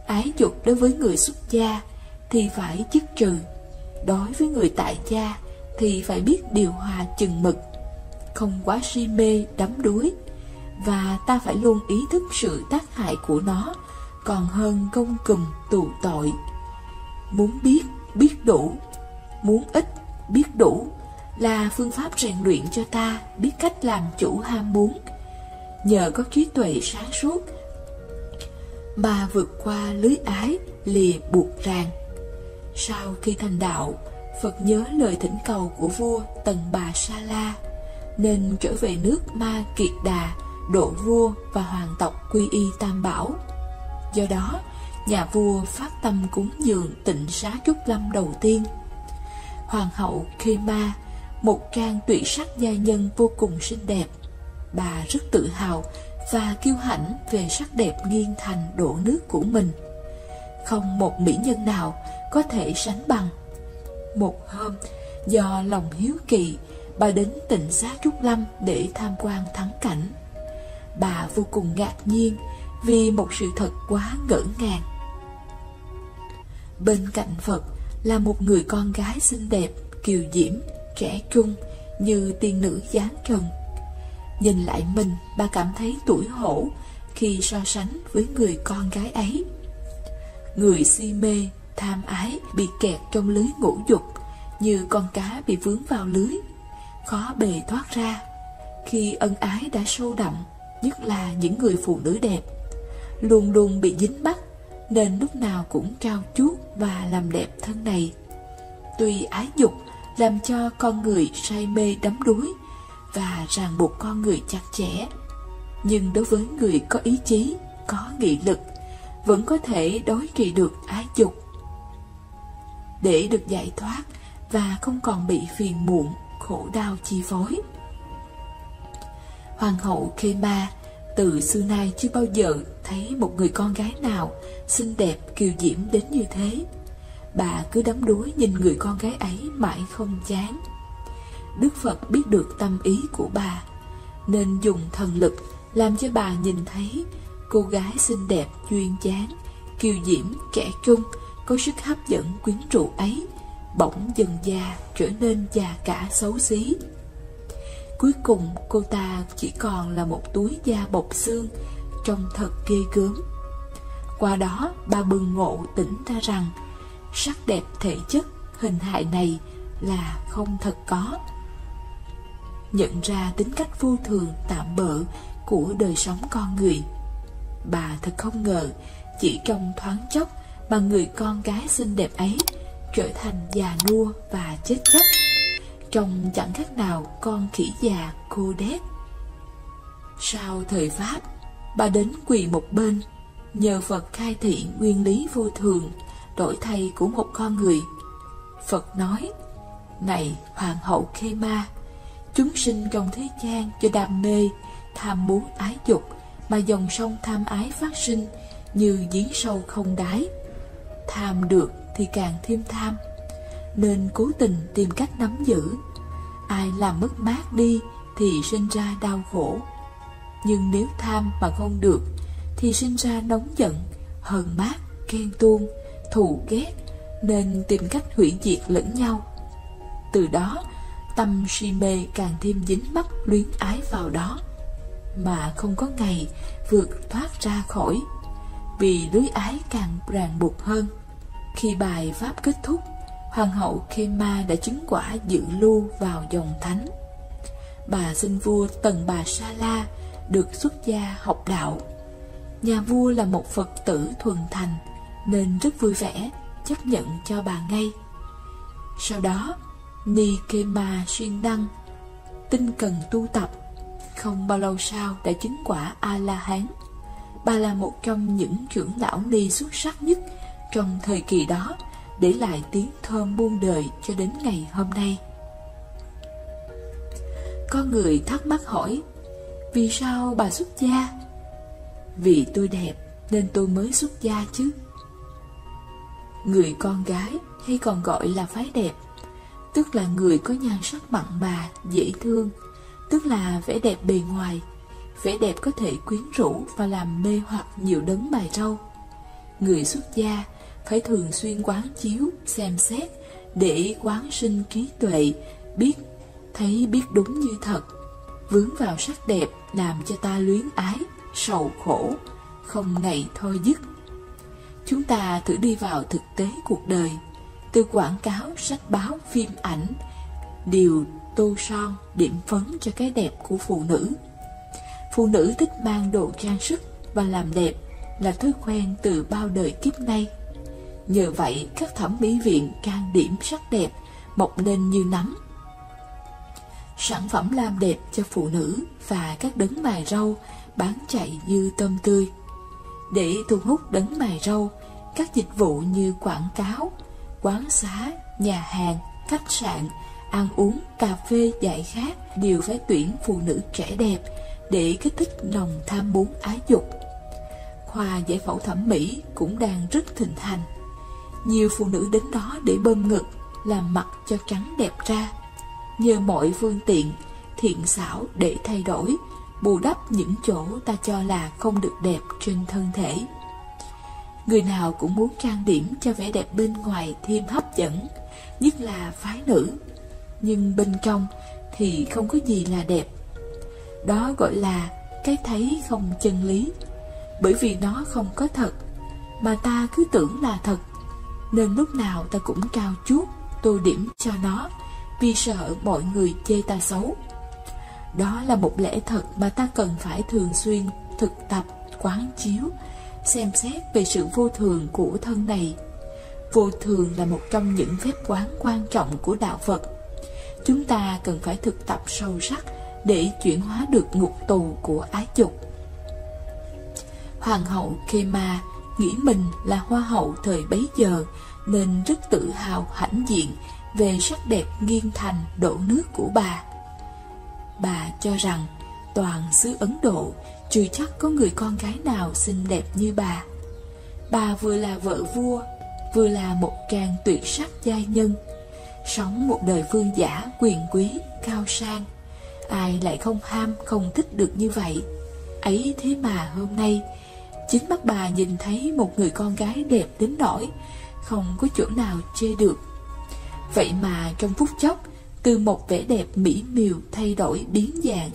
Ái dục đối với người xuất gia thì phải dứt trừ, đối với người tại gia thì phải biết điều hòa chừng mực, không quá si mê đắm đuối. Và ta phải luôn ý thức sự tác hại của nó còn hơn gông cùm tù tội. Muốn biết, biết đủ; muốn ít, biết đủ là phương pháp rèn luyện cho ta biết cách làm chủ ham muốn. Nhờ có trí tuệ sáng suốt mà vượt qua lưới ái lìa buộc ràng. Sau khi thành đạo, Phật nhớ lời thỉnh cầu của vua Tần Bà Sa La, nên trở về nước Ma Kiệt Đà độ vua và hoàng tộc quy y Tam Bảo. Do đó, nhà vua phát tâm cúng dường tịnh xá Trúc Lâm đầu tiên. Hoàng hậu Khê Ma, một trang tuyệt sắc giai nhân vô cùng xinh đẹp. Bà rất tự hào và kiêu hãnh về sắc đẹp nghiêng thành đổ nước của mình. Không một mỹ nhân nào có thể sánh bằng. Một hôm, do lòng hiếu kỳ, bà đến tịnh xá Trúc Lâm để tham quan thắng cảnh. Bà vô cùng ngạc nhiên vì một sự thật quá ngỡ ngàng. Bên cạnh Phật là một người con gái xinh đẹp, kiều diễm, trẻ trung như tiên nữ dáng trần. Nhìn lại mình, bà cảm thấy tủi hổ khi so sánh với người con gái ấy. Người si mê, tham ái bị kẹt trong lưới ngũ dục, như con cá bị vướng vào lưới, khó bề thoát ra. Khi ân ái đã sâu đậm, nhất là những người phụ nữ đẹp, luôn luôn bị dính mắc, nên lúc nào cũng trao chuốt và làm đẹp thân này. Tuy ái dục làm cho con người say mê đắm đuối và ràng buộc con người chặt chẽ, nhưng đối với người có ý chí, có nghị lực, vẫn có thể đối trị được ái dục, để được giải thoát và không còn bị phiền muộn, khổ đau chi phối. Hoàng hậu Khê Ma từ xưa nay chưa bao giờ thấy một người con gái nào xinh đẹp kiều diễm đến như thế. Bà cứ đắm đuối nhìn người con gái ấy mãi không chán. Đức Phật biết được tâm ý của bà, nên dùng thần lực làm cho bà nhìn thấy cô gái xinh đẹp duyên dáng, kiều diễm, trẻ trung, có sức hấp dẫn quyến rũ ấy bỗng dần già trở nên già cả xấu xí. Cuối cùng cô ta chỉ còn là một túi da bọc xương, trông thật ghê gớm. Qua đó bà bừng ngộ tỉnh ra rằng sắc đẹp thể chất, hình hài này là không thật có. Nhận ra tính cách vô thường tạm bợ của đời sống con người, bà thật không ngờ chỉ trong thoáng chốc mà người con gái xinh đẹp ấy trở thành già nua và chết chóc, trông chẳng khác nào con khỉ già cô đét. Sau thời Pháp, bà đến quỳ một bên, nhờ Phật khai thị nguyên lý vô thường, đổi thay của một con người. Phật nói: này hoàng hậu Khê-ma, chúng sinh trong thế gian do đam mê, tham muốn ái dục mà dòng sông tham ái phát sinh như giếng sâu không đáy. Tham được thì càng thêm tham, nên cố tình tìm cách nắm giữ. Ai làm mất mát đi thì sinh ra đau khổ. Nhưng nếu tham mà không được thì sinh ra nóng giận, hờn mát, ghen tuông, thù ghét, nên tìm cách hủy diệt lẫn nhau. Từ đó tâm si mê càng thêm dính mắc luyến ái vào đó, mà không có ngày vượt thoát ra khỏi, vì lưới ái càng ràng buộc hơn. Khi bài pháp kết thúc, hoàng hậu Khê-ma đã chứng quả dự lưu vào dòng thánh. Bà xin vua Tần Bà Sa La được xuất gia học đạo. Nhà vua là một Phật tử thuần thành, nên rất vui vẻ chấp nhận cho bà ngay. Sau đó Ni Khê-ma siêng năng tinh cần tu tập, không bao lâu sau đã chứng quả A-la-hán. Bà là một trong những trưởng lão ni xuất sắc nhất trong thời kỳ đó, để lại tiếng thơm muôn đời cho đến ngày hôm nay. Có người thắc mắc hỏi: vì sao bà xuất gia? Vì tôi đẹp nên tôi mới xuất gia chứ. Người con gái, hay còn gọi là phái đẹp, tức là người có nhan sắc mặn mà, dễ thương, tức là vẻ đẹp bề ngoài. Vẻ đẹp có thể quyến rũ và làm mê hoặc nhiều đấng mày râu. Người xuất gia phải thường xuyên quán chiếu, xem xét, để quán sinh trí tuệ, biết thấy biết đúng như thật. Vướng vào sắc đẹp làm cho ta luyến ái, sầu khổ, không ngày thôi dứt. Chúng ta thử đi vào thực tế cuộc đời. Từ quảng cáo, sách báo, phim ảnh đều tô son, điểm phấn cho cái đẹp của phụ nữ. Phụ nữ thích mang đồ trang sức và làm đẹp là thói quen từ bao đời kiếp nay. Nhờ vậy, các thẩm mỹ viện trang điểm sắc đẹp mọc lên như nấm. Sản phẩm làm đẹp cho phụ nữ và các đấng mày râu bán chạy như tôm tươi. Để thu hút đấng mày râu, các dịch vụ như quảng cáo, quán xá, nhà hàng, khách sạn, ăn uống, cà phê, giải khát đều phải tuyển phụ nữ trẻ đẹp để kích thích lòng tham muốn ái dục. Khoa giải phẫu thẩm mỹ cũng đang rất thịnh hành. Nhiều phụ nữ đến đó để bơm ngực, làm mặt cho trắng đẹp ra. Nhờ mọi phương tiện thiện xảo để thay đổi, bù đắp những chỗ ta cho là không được đẹp trên thân thể. Người nào cũng muốn trang điểm cho vẻ đẹp bên ngoài thêm hấp dẫn, nhất là phái nữ. Nhưng bên trong thì không có gì là đẹp. Đó gọi là cái thấy không chân lý. Bởi vì nó không có thật, mà ta cứ tưởng là thật, nên lúc nào ta cũng trao chuốt, tô điểm cho nó, vì sợ mọi người chê ta xấu. Đó là một lẽ thật mà ta cần phải thường xuyên thực tập, quán chiếu, xem xét về sự vô thường của thân này. Vô thường là một trong những phép quán quan trọng của đạo Phật. Chúng ta cần phải thực tập sâu sắc để chuyển hóa được ngục tù của ái dục. Hoàng hậu Khê-ma nghĩ mình là hoa hậu thời bấy giờ, nên rất tự hào hãnh diện về sắc đẹp nghiêng thành đổ nước của bà. Bà cho rằng toàn xứ Ấn Độ chưa chắc có người con gái nào xinh đẹp như bà. Bà vừa là vợ vua, vừa là một tràng tuyệt sắc giai nhân, sống một đời vương giả quyền quý cao sang. Ai lại không ham, không thích được như vậy? Ấy thế mà hôm nay chính mắt bà nhìn thấy một người con gái đẹp đến nỗi không có chỗ nào chê được. Vậy mà trong phút chốc, từ một vẻ đẹp mỹ miều thay đổi biến dạng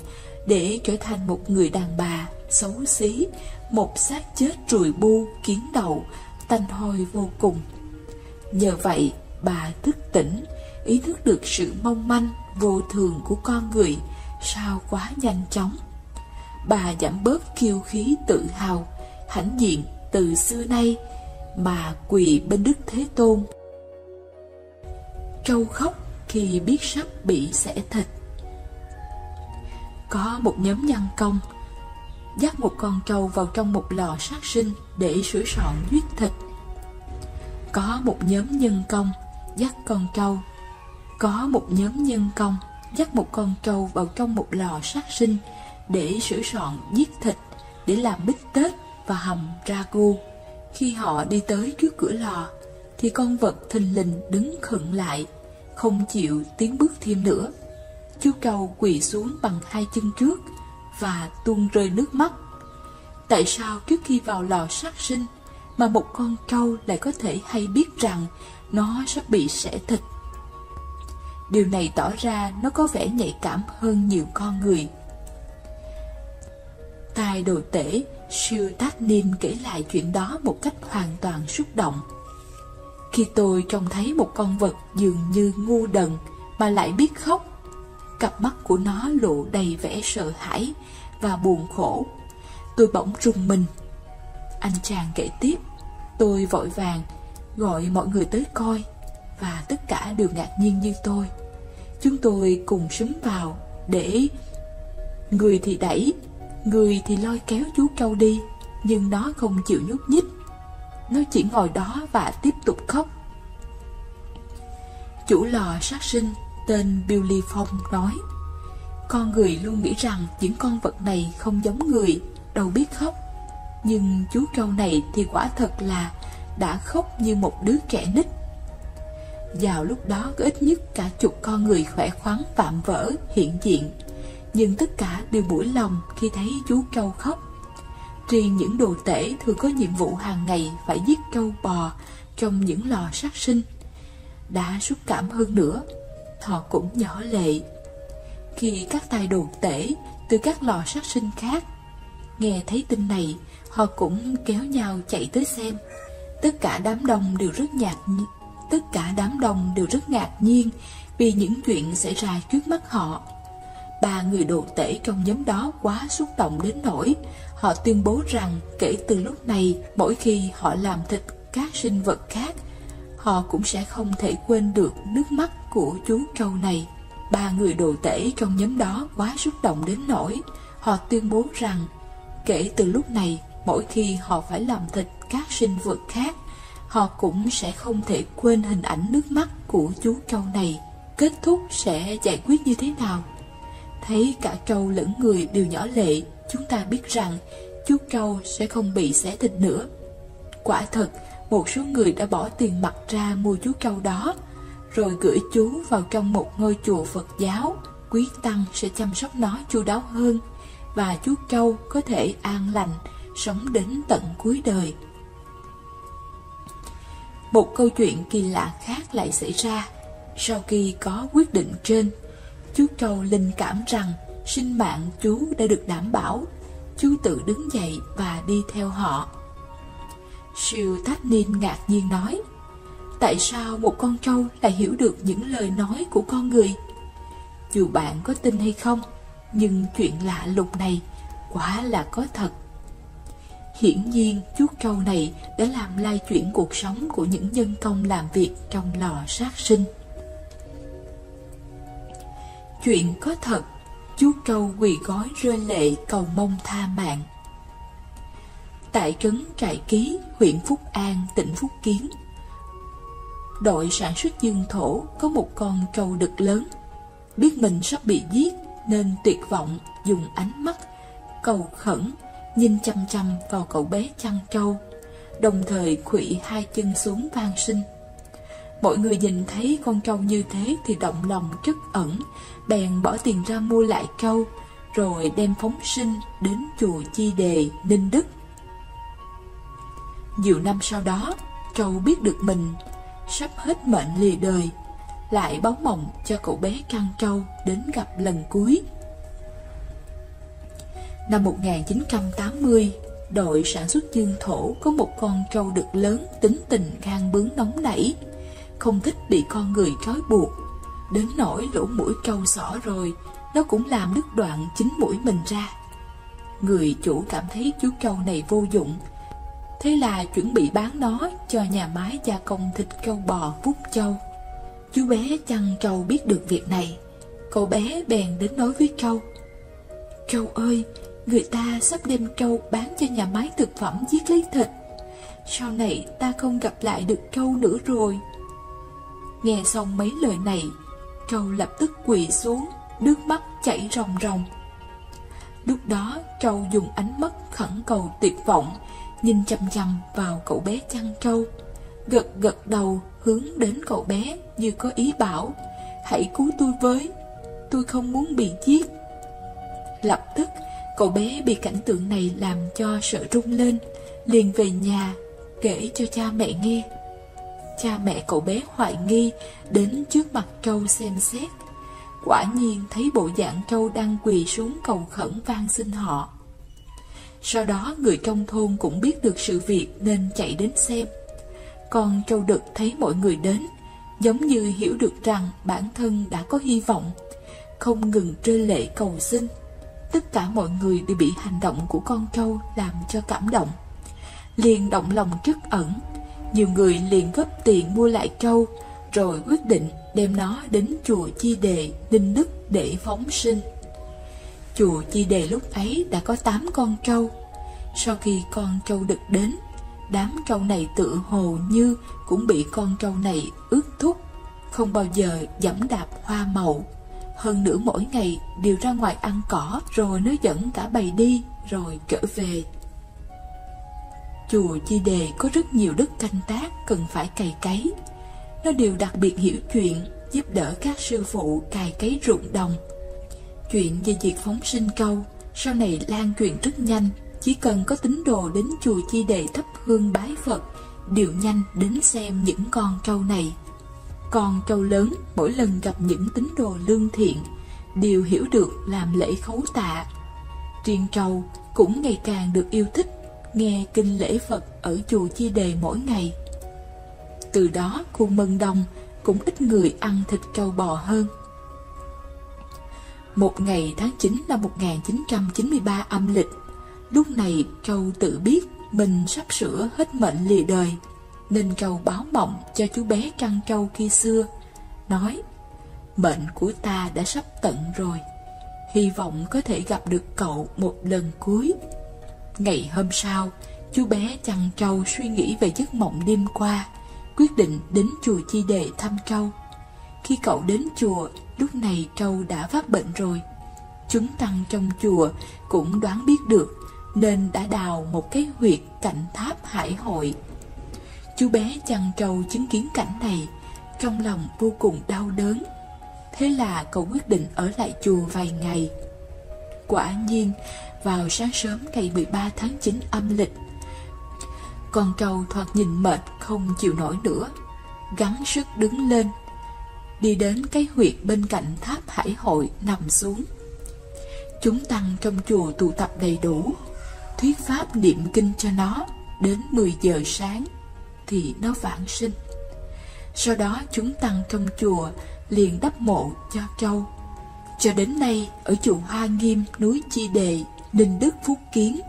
để trở thành một người đàn bà xấu xí, một xác chết rùi bu, kiến đậu, tanh hôi vô cùng. Nhờ vậy, bà thức tỉnh, ý thức được sự mong manh, vô thường của con người sao quá nhanh chóng. Bà giảm bớt kiêu khí tự hào, hãnh diện từ xưa nay, mà quỳ bên Đức Thế Tôn. Trâu khóc khi biết sắp bị xẻ thịt. Có một nhóm nhân công dắt một con trâu vào trong một lò sát sinh để sửa soạn giết thịt. Có một nhóm nhân công dắt con trâu. Có một nhóm nhân công dắt một con trâu vào trong một lò sát sinh để sửa soạn giết thịt, để làm bít tết và hầm ragu. Khi họ đi tới trước cửa lò thì con vật thình lình đứng khựng lại, không chịu tiến bước thêm nữa. Chú trâu quỳ xuống bằng hai chân trước và tuôn rơi nước mắt. Tại sao trước khi vào lò sát sinh mà một con trâu lại có thể hay biết rằng nó sắp bị xẻ thịt? Điều này tỏ ra nó có vẻ nhạy cảm hơn nhiều con người. Tài đồ tể Siêu Tát Nin kể lại chuyện đó một cách hoàn toàn xúc động. Khi tôi trông thấy một con vật dường như ngu đần mà lại biết khóc, cặp mắt của nó lộ đầy vẻ sợ hãi và buồn khổ, tôi bỗng rùng mình. Anh chàng kể tiếp, tôi vội vàng gọi mọi người tới coi, và tất cả đều ngạc nhiên như tôi. Chúng tôi cùng xúm vào để người thì đẩy, người thì lôi kéo chú trâu đi, nhưng nó không chịu nhúc nhích. Nó chỉ ngồi đó và tiếp tục khóc. Chủ lò sát sinh tên Billy Phong nói, con người luôn nghĩ rằng những con vật này không giống người, đâu biết khóc. Nhưng chú trâu này thì quả thật là đã khóc như một đứa trẻ nít. Vào lúc đó có ít nhất cả chục con người khỏe khoắn vạm vỡ hiện diện, nhưng tất cả đều mũi lòng khi thấy chú trâu khóc. Riêng những đồ tể thường có nhiệm vụ hàng ngày phải giết trâu bò trong những lò sát sinh đã xúc cảm hơn nữa, họ cũng nhỏ lệ. Khi các tài đồ tể từ các lò sát sinh khác nghe thấy tin này, họ cũng kéo nhau chạy tới xem. Tất cả đám đông đều rất ngạc nhiên vì những chuyện xảy ra trước mắt họ. 3 người đồ tể trong nhóm đó quá xúc động đến nỗi họ tuyên bố rằng kể từ lúc này, mỗi khi họ làm thịt các sinh vật khác, họ cũng sẽ không thể quên được nước mắt của chú trâu này. 3 người đồ tể trong nhóm đó quá xúc động đến nỗi họ tuyên bố rằng kể từ lúc này, mỗi khi họ phải làm thịt các sinh vật khác, họ cũng sẽ không thể quên hình ảnh nước mắt của chú trâu này. Kết thúc sẽ giải quyết như thế nào? Thấy cả trâu lẫn người đều nhỏ lệ, chúng ta biết rằng chú trâu sẽ không bị xẻ thịt nữa. Quả thật, một số người đã bỏ tiền mặt ra mua chú trâu đó, rồi gửi chú vào trong một ngôi chùa Phật giáo. Quý tăng sẽ chăm sóc nó chu đáo hơn, và chú trâu có thể an lành sống đến tận cuối đời. Một câu chuyện kỳ lạ khác lại xảy ra. Sau khi có quyết định trên, chú trâu linh cảm rằng sinh mạng chú đã được đảm bảo. Chú tự đứng dậy và đi theo họ. Siêu Tát Nin ngạc nhiên nói, tại sao một con trâu lại hiểu được những lời nói của con người? Dù bạn có tin hay không, nhưng chuyện lạ lùng này quả là có thật. Hiển nhiên chú trâu này đã làm lay chuyển cuộc sống của những nhân công làm việc trong lò sát sinh. Chuyện có thật, chú trâu quỳ gối rơi lệ cầu mong tha mạng. Tại trấn Trại Ký, huyện Phúc An, tỉnh Phúc Kiến, đội sản xuất dương thổ có một con trâu đực lớn. Biết mình sắp bị giết nên tuyệt vọng dùng ánh mắt cầu khẩn nhìn chăm chăm vào cậu bé chăn trâu, đồng thời khuỵu hai chân xuống van xin. Mọi người nhìn thấy con trâu như thế thì động lòng trắc ẩn, bèn bỏ tiền ra mua lại trâu, rồi đem phóng sinh đến chùa Chi Đề, Ninh Đức. Nhiều năm sau đó, trâu biết được mình sắp hết mệnh lìa đời, lại báo mộng cho cậu bé chăn trâu đến gặp lần cuối. Năm 1980, đội sản xuất dương thổ có một con trâu đực lớn tính tình gan bướng nóng nảy, không thích bị con người trói buộc, đến nỗi lỗ mũi trâu xỏ rồi, nó cũng làm đứt đoạn chính mũi mình ra. Người chủ cảm thấy chú trâu này vô dụng, thế là chuẩn bị bán nó cho nhà máy gia công thịt trâu bò Phúc Châu. Chú bé chăn trâu biết được việc này, cậu bé bèn đến nói với trâu: "Trâu ơi, người ta sắp đem trâu bán cho nhà máy thực phẩm giết lấy thịt. Sau này ta không gặp lại được trâu nữa rồi. Nghe xong mấy lời này, trâu lập tức quỳ xuống, nước mắt chảy ròng ròng. Lúc đó trâu dùng ánh mắt khẩn cầu tuyệt vọng, nhìn chằm chằm vào cậu bé chăn trâu, gật gật đầu hướng đến cậu bé như có ý bảo: hãy cứu tôi với, tôi không muốn bị giết. Lập tức cậu bé bị cảnh tượng này làm cho sợ run lên, liền về nhà kể cho cha mẹ nghe. Cha mẹ cậu bé hoài nghi đến trước mặt trâu xem xét, quả nhiên thấy bộ dạng trâu đang quỳ xuống cầu khẩn van xin họ. Sau đó người trong thôn cũng biết được sự việc nên chạy đến xem. Con trâu đực thấy mọi người đến, giống như hiểu được rằng bản thân đã có hy vọng, không ngừng rơi lệ cầu xin. Tất cả mọi người đều bị hành động của con trâu làm cho cảm động, liền động lòng trắc ẩn. Nhiều người liền góp tiền mua lại trâu, rồi quyết định đem nó đến chùa Chi Đề, Ninh Đức để phóng sinh. Chùa Chi Đề lúc ấy đã có 8 con trâu. Sau khi con trâu đực đến, đám trâu này tự hồ như cũng bị con trâu này ước thúc, không bao giờ giẫm đạp hoa màu. Hơn nữa mỗi ngày đều ra ngoài ăn cỏ, rồi nó dẫn cả bầy đi rồi trở về. Chùa Chi Đề có rất nhiều đất canh tác cần phải cày cấy. Nó đều đặc biệt hiểu chuyện, giúp đỡ các sư phụ cày cấy ruộng đồng. Chuyện về việc phóng sinh trâu sau này lan truyền rất nhanh. Chỉ cần có tín đồ đến chùa Chi Đề thắp hương bái Phật, đều nhanh đến xem những con trâu này. Con trâu lớn mỗi lần gặp những tín đồ lương thiện đều hiểu được làm lễ khấu tạ. Riêng trâu cũng ngày càng được yêu thích nghe kinh lễ Phật ở chùa Chi Đề mỗi ngày. Từ đó khu Mân Đông cũng ít người ăn thịt trâu bò hơn. Một ngày tháng 9 năm 1993 âm lịch, lúc này trâu tự biết mình sắp sửa hết mệnh lìa đời, nên trâu báo mộng cho chú bé trăn trâu khi xưa, nói: mệnh của ta đã sắp tận rồi, hy vọng có thể gặp được cậu một lần cuối. Ngày hôm sau, chú bé chăn trâu suy nghĩ về giấc mộng đêm qua, quyết định đến chùa Chi Đề thăm trâu. Khi cậu đến chùa, lúc này trâu đã phát bệnh rồi. Chúng tăng trong chùa cũng đoán biết được, nên đã đào một cái huyệt cạnh tháp Hải Hội. Chú bé chăn trâu chứng kiến cảnh này, trong lòng vô cùng đau đớn. Thế là cậu quyết định ở lại chùa vài ngày. Quả nhiên, vào sáng sớm ngày 13 tháng 9 âm lịch, con trâu thoạt nhìn mệt không chịu nổi nữa, gắng sức đứng lên, đi đến cái huyệt bên cạnh tháp Hải Hội nằm xuống. Chúng tăng trong chùa tụ tập đầy đủ, thuyết pháp niệm kinh cho nó. Đến 10 giờ sáng thì nó vãng sinh. Sau đó chúng tăng trong chùa liền đắp mộ cho trâu. Cho đến nay ở chùa Hoa Nghiêm, núi Chi Đề, Ninh Đức, Phúc Kiến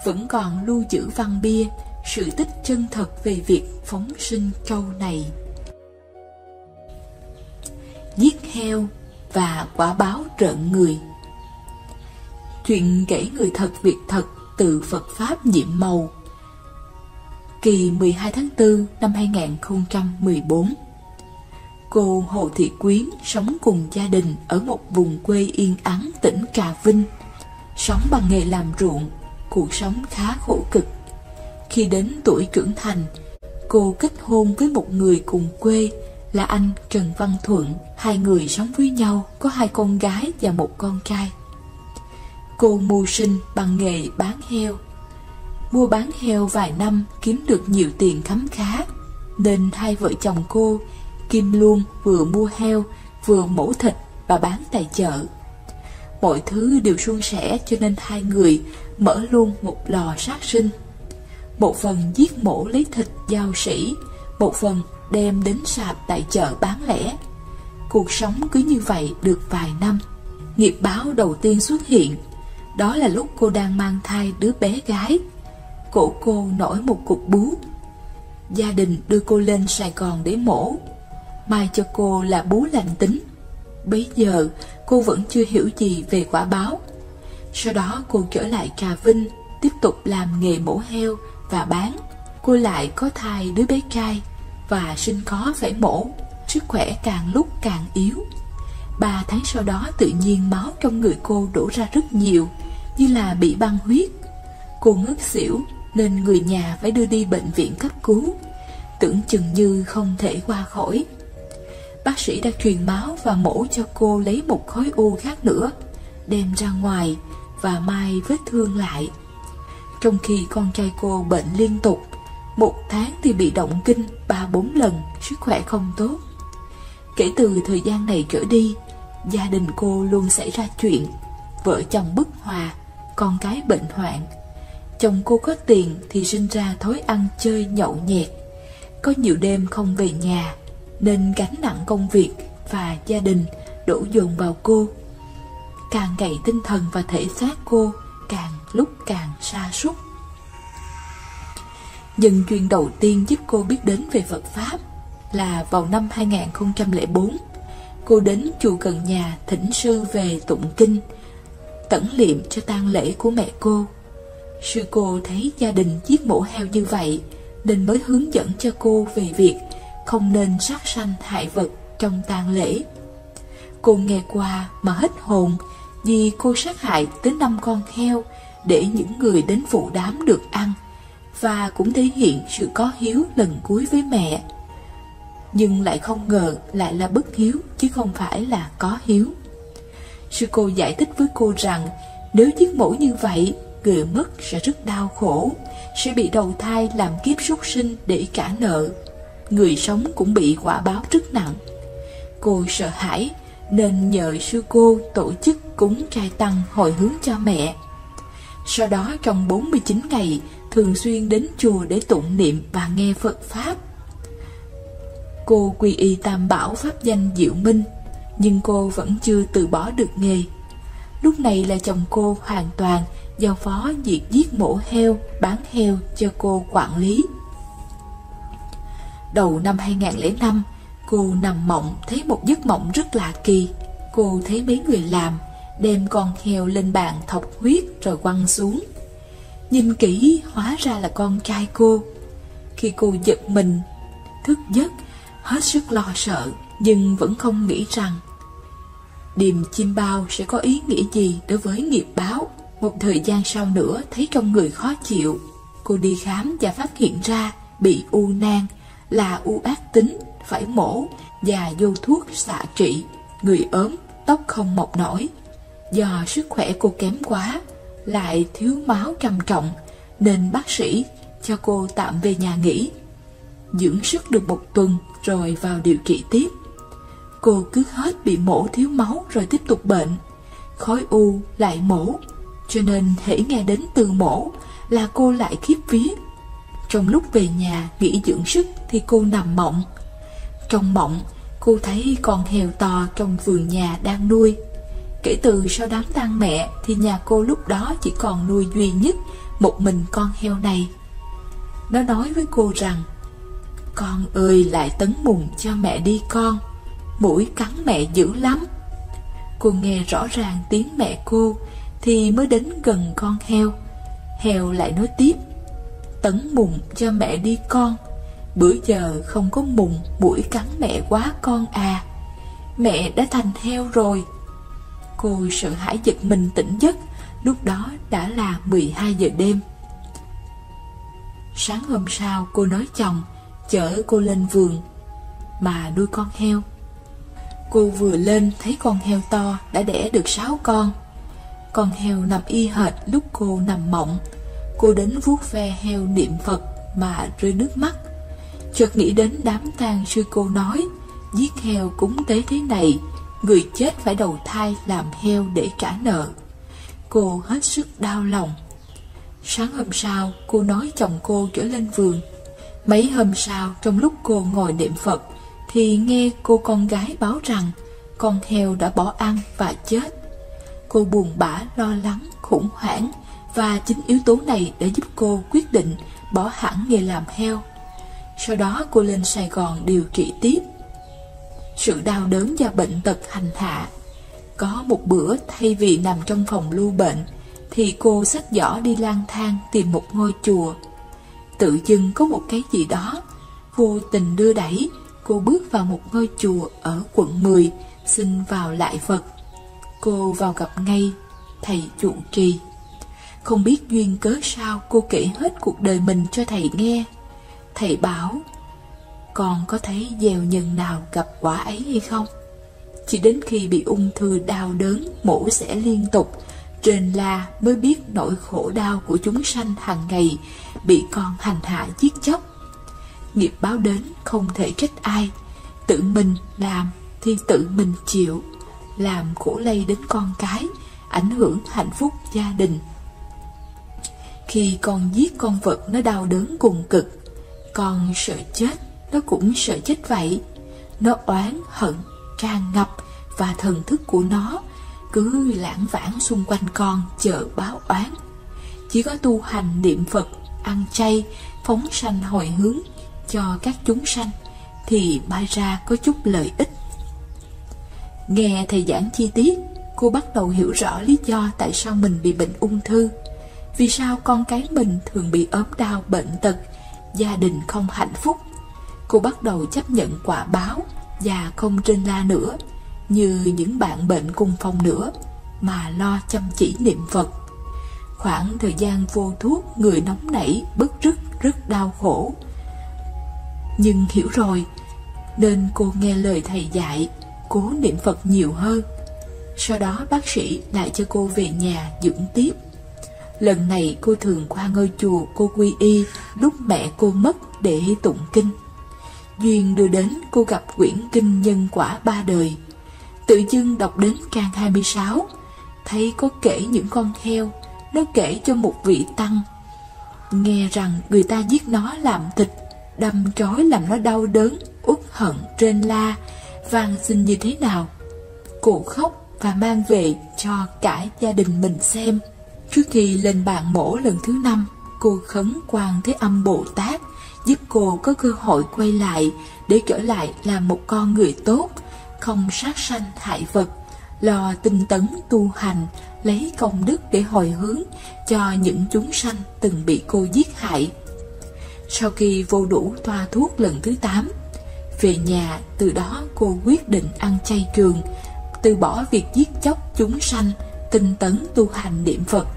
vẫn còn lưu giữ văn bia sự tích chân thật về việc phóng sinh trâu này. Giết heo và quả báo rợn người. Chuyện kể người thật việc thật từ Phật Pháp Nhiệm Màu. Kỳ 12 tháng 4 năm 2014. Cô Hồ Thị Quyến sống cùng gia đình ở một vùng quê yên ắng tỉnh Trà Vinh. Sống bằng nghề làm ruộng, cuộc sống khá khổ cực. Khi đến tuổi trưởng thành, cô kết hôn với một người cùng quê là anh Trần Văn Thuận. Hai người sống với nhau, có 2 con gái và 1 con trai. Cô mưu sinh bằng nghề bán heo. Mua bán heo vài năm kiếm được nhiều tiền khấm khá, nên hai vợ chồng cô kim luôn vừa mua heo vừa mổ thịt và bán tại chợ. Mọi thứ đều suôn sẻ, cho nên hai người mở luôn một lò sát sinh. Một phần giết mổ lấy thịt giao sĩ, một phần đem đến sạp tại chợ bán lẻ. Cuộc sống cứ như vậy được vài năm. Nghiệp báo đầu tiên xuất hiện, đó là lúc cô đang mang thai đứa bé gái. Cổ cô nổi một cục bú. Gia đình đưa cô lên Sài Gòn để mổ, mai cho cô là bú lành tính. Bấy giờ cô vẫn chưa hiểu gì về quả báo. Sau đó cô trở lại Trà Vinh, tiếp tục làm nghề mổ heo và bán. Cô lại có thai đứa bé trai và sinh khó phải mổ, sức khỏe càng lúc càng yếu. 3 tháng sau đó tự nhiên máu trong người cô đổ ra rất nhiều, như là bị băng huyết. Cô ngất xỉu nên người nhà phải đưa đi bệnh viện cấp cứu, tưởng chừng như không thể qua khỏi. Bác sĩ đã truyền máu và mổ cho cô lấy một khối u khác nữa, đem ra ngoài và mai vết thương lại. Trong khi con trai cô bệnh liên tục, 1 tháng thì bị động kinh 3-4 lần, sức khỏe không tốt. Kể từ thời gian này trở đi, gia đình cô luôn xảy ra chuyện. Vợ chồng bất hòa, con cái bệnh hoạn. Chồng cô có tiền thì sinh ra thói ăn chơi nhậu nhẹt, có nhiều đêm không về nhà, nên gánh nặng công việc và gia đình đổ dồn vào cô. Càng ngày tinh thần và thể xác cô càng lúc càng sa sút. Nhân duyên đầu tiên giúp cô biết đến về Phật Pháp là vào năm 2004. Cô đến chùa gần nhà thỉnh sư về tụng kinh, tẩn liệm cho tang lễ của mẹ cô. Sư cô thấy gia đình giết mổ heo như vậy nên mới hướng dẫn cho cô về việc không nên sát sanh hại vật trong tang lễ. Cô nghe qua mà hết hồn, vì cô sát hại tới 5 con heo để những người đến phụ đám được ăn, và cũng thể hiện sự có hiếu lần cuối với mẹ. Nhưng lại không ngờ lại là bất hiếu chứ không phải là có hiếu. Sư cô giải thích với cô rằng nếu giết mổ như vậy, người mất sẽ rất đau khổ, sẽ bị đầu thai làm kiếp súc sinh để trả nợ. Người sống cũng bị quả báo rất nặng. Cô sợ hãi nên nhờ sư cô tổ chức cúng trai tăng hồi hướng cho mẹ. Sau đó trong 49 ngày thường xuyên đến chùa để tụng niệm và nghe Phật Pháp. Cô quy y Tam Bảo pháp danh Diệu Minh, nhưng cô vẫn chưa từ bỏ được nghề. Lúc này là chồng cô hoàn toàn giao phó việc giết mổ heo, bán heo cho cô quản lý. Đầu năm 2005, cô nằm mộng thấy một giấc mộng rất lạ kỳ. Cô thấy mấy người làm đem con heo lên bàn thọc huyết rồi quăng xuống. Nhìn kỹ hóa ra là con trai cô. Khi cô giật mình, thức giấc, hết sức lo sợ, nhưng vẫn không nghĩ rằng điềm chim bao sẽ có ý nghĩa gì đối với nghiệp báo. Một thời gian sau nữa thấy trong người khó chịu, cô đi khám và phát hiện ra bị u nang, là u ác tính, phải mổ và vô thuốc xạ trị. Người ốm, tóc không mọc nổi. Do sức khỏe cô kém quá, lại thiếu máu trầm trọng, nên bác sĩ cho cô tạm về nhà nghỉ, dưỡng sức được 1 tuần rồi vào điều trị tiếp. Cô cứ hết bị mổ thiếu máu rồi tiếp tục bệnh, khối u lại mổ, cho nên hễ nghe đến từ mổ là cô lại khiếp vía. Trong lúc về nhà nghỉ dưỡng sức thì cô nằm mộng. Trong mộng cô thấy con heo to trong vườn nhà đang nuôi. Kể từ sau đám tang mẹ thì nhà cô lúc đó chỉ còn nuôi duy nhất một mình con heo này. Nó nói với cô rằng: "Con ơi, lại tấn mùng cho mẹ đi con, mũi cắn mẹ dữ lắm." Cô nghe rõ ràng tiếng mẹ cô thì mới đến gần con heo. Heo lại nói tiếp: "Tấn mùng cho mẹ đi con, bữa giờ không có mùng, mũi cắn mẹ quá con à, mẹ đã thành heo rồi." Cô sợ hãi giật mình tỉnh giấc. Lúc đó đã là 12 giờ đêm. Sáng hôm sau cô nói chồng chở cô lên vườn mà nuôi con heo. Cô vừa lên thấy con heo to đã đẻ được 6 con. Con heo nằm y hệt lúc cô nằm mộng. Cô đến vuốt ve heo niệm Phật mà rơi nước mắt. Chợt nghĩ đến đám tang sư cô nói, giết heo cúng tế thế này, người chết phải đầu thai làm heo để trả nợ. Cô hết sức đau lòng. Sáng hôm sau cô nói chồng cô trở lên vườn. Mấy hôm sau, trong lúc cô ngồi niệm Phật thì nghe cô con gái báo rằng con heo đã bỏ ăn và chết. Cô buồn bã, lo lắng, khủng hoảng, và chính yếu tố này đã giúp cô quyết định bỏ hẳn nghề làm heo. Sau đó cô lên Sài Gòn điều trị tiếp. Sự đau đớn và bệnh tật hành hạ. Có một bữa thay vì nằm trong phòng lưu bệnh thì cô xách giỏ đi lang thang tìm một ngôi chùa. Tự dưng có một cái gì đó vô tình đưa đẩy, cô bước vào một ngôi chùa ở quận 10, xin vào lại Phật. Cô vào gặp ngay thầy trụ trì. Không biết duyên cớ sao cô kể hết cuộc đời mình cho thầy nghe. Thầy bảo, con có thấy gieo nhân nào gặp quả ấy hay không? Chỉ đến khi bị ung thư đau đớn, mổ xẻ liên tục, trên la mới biết nỗi khổ đau của chúng sanh hàng ngày bị con hành hạ giết chóc. Nghiệp báo đến không thể trách ai, tự mình làm thì tự mình chịu, làm khổ lây đến con cái, ảnh hưởng hạnh phúc gia đình. Khi con giết con vật nó đau đớn cùng cực, con sợ chết, nó cũng sợ chết vậy. Nó oán hận tràn ngập và thần thức của nó cứ lãng vãng xung quanh con chờ báo oán. Chỉ có tu hành niệm Phật, ăn chay, phóng sanh hồi hướng cho các chúng sanh thì mai ra có chút lợi ích. Nghe thầy giảng chi tiết, cô bắt đầu hiểu rõ lý do tại sao mình bị bệnh ung thư. Vì sao con cái mình thường bị ốm đau bệnh tật, gia đình không hạnh phúc. Cô bắt đầu chấp nhận quả báo và không rên la nữa như những bạn bệnh cùng phòng nữa, mà lo chăm chỉ niệm Phật. Khoảng thời gian vô thuốc, người nóng nảy, bứt rứt, rất đau khổ. Nhưng hiểu rồi, nên cô nghe lời thầy dạy, cố niệm Phật nhiều hơn. Sau đó bác sĩ lại cho cô về nhà dưỡng tiếp. Lần này cô thường qua ngôi chùa cô quy y lúc mẹ cô mất để tụng kinh. Duyên đưa đến cô gặp quyển kinh Nhân Quả Ba Đời. Tự dưng đọc đến trang 26, thấy có kể những con heo. Nó kể cho một vị tăng nghe rằng người ta giết nó làm thịt, đâm trói làm nó đau đớn, uất hận, rên la, van xin như thế nào. Cô khóc và mang về cho cả gia đình mình xem. Trước khi lên bàn mổ lần thứ 5, cô khấn Quan Thế Âm Bồ Tát giúp cô có cơ hội quay lại để trở lại làm một con người tốt, không sát sanh hại vật, lo tinh tấn tu hành, lấy công đức để hồi hướng cho những chúng sanh từng bị cô giết hại. Sau khi vô đủ toa thuốc lần thứ 8, về nhà, từ đó cô quyết định ăn chay trường, từ bỏ việc giết chóc chúng sanh, tinh tấn tu hành niệm Phật.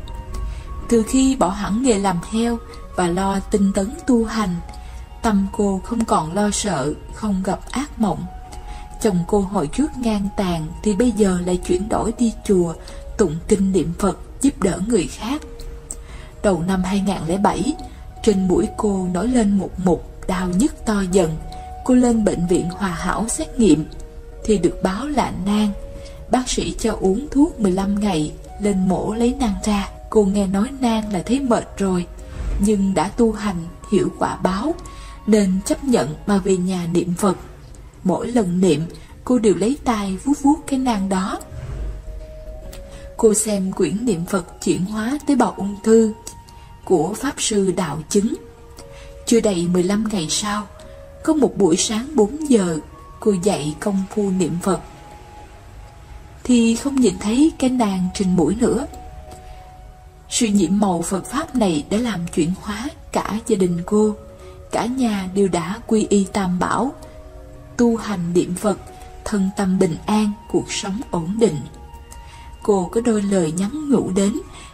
Từ khi bỏ hẳn nghề làm heo và lo tinh tấn tu hành, tâm cô không còn lo sợ, không gặp ác mộng. Chồng cô hồi trước ngang tàn thì bây giờ lại chuyển đổi đi chùa, tụng kinh niệm Phật, giúp đỡ người khác. Đầu năm 2007, trên mũi cô nổi lên một mụn đau nhức to dần. Cô lên bệnh viện Hòa Hảo xét nghiệm thì được báo là nang. Bác sĩ cho uống thuốc 15 ngày, lên mổ lấy nang ra. Cô nghe nói nang là thấy mệt rồi, nhưng đã tu hành, hiểu quả báo, nên chấp nhận mà về nhà niệm Phật. Mỗi lần niệm, cô đều lấy tay vuốt vuốt cái nang đó. Cô xem quyển niệm Phật chuyển hóa tế bào ung thư của Pháp Sư Đạo Chứng. Chưa đầy 15 ngày sau, có một buổi sáng 4 giờ, cô dạy công phu niệm Phật thì không nhìn thấy cái nang trên mũi nữa. Sự nhiệm màu Phật Pháp này đã làm chuyển hóa cả gia đình cô. Cả nhà đều đã quy y Tam Bảo, tu hành niệm Phật, thân tâm bình an, cuộc sống ổn định. Cô có đôi lời nhắn nhủ đến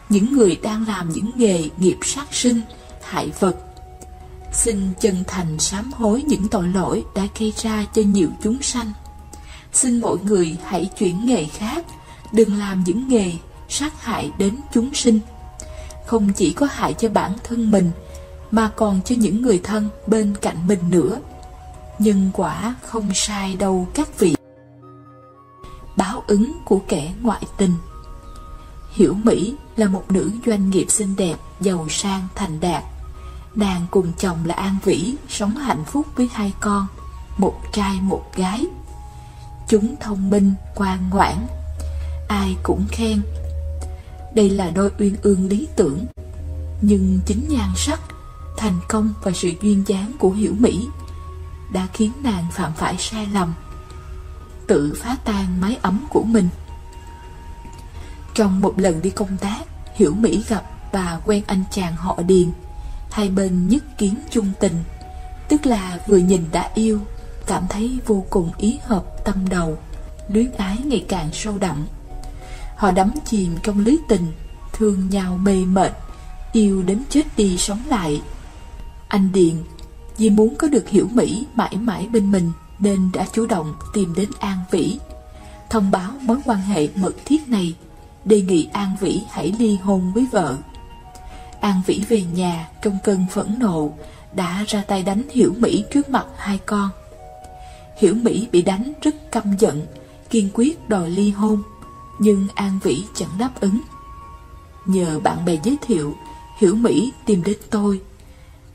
những người đang làm những nghề nghiệp sát sinh, hại vật. Xin chân thành sám hối những tội lỗi đã gây ra cho nhiều chúng sanh. Xin mọi người hãy chuyển nghề khác, đừng làm những nghề sát hại đến chúng sinh. Không chỉ có hại cho bản thân mình, mà còn cho những người thân bên cạnh mình nữa. Nhân quả không sai đâu các vị. Báo ứng của kẻ ngoại tình. Hiểu Mỹ là một nữ doanh nghiệp xinh đẹp, giàu sang, thành đạt. Nàng cùng chồng là An Vĩ sống hạnh phúc với 2 con, một trai một gái. Chúng thông minh, ngoan ngoãn, ai cũng khen. Đây là đôi uyên ương lý tưởng. Nhưng chính nhan sắc, thành công và sự duyên dáng của Hiểu Mỹ đã khiến nàng phạm phải sai lầm, tự phá tan mái ấm của mình. Trong một lần đi công tác, Hiểu Mỹ gặp và quen anh chàng họ Điền. Hai bên nhất kiến chung tình, tức là vừa nhìn đã yêu, cảm thấy vô cùng ý hợp tâm đầu, luyến ái ngày càng sâu đậm. Họ đắm chìm trong lưới tình, thương nhau mê mệt, yêu đến chết đi sống lại. Anh Điền vì muốn có được Hiểu Mỹ mãi mãi bên mình nên đã chủ động tìm đến An Vĩ, thông báo mối quan hệ mật thiết này, đề nghị An Vĩ hãy ly hôn với vợ. An Vĩ về nhà trong cơn phẫn nộ đã ra tay đánh Hiểu Mỹ trước mặt hai con. Hiểu Mỹ bị đánh rất căm giận, kiên quyết đòi ly hôn, nhưng An Vĩ chẳng đáp ứng. Nhờ bạn bè giới thiệu, Hiểu Mỹ tìm đến tôi.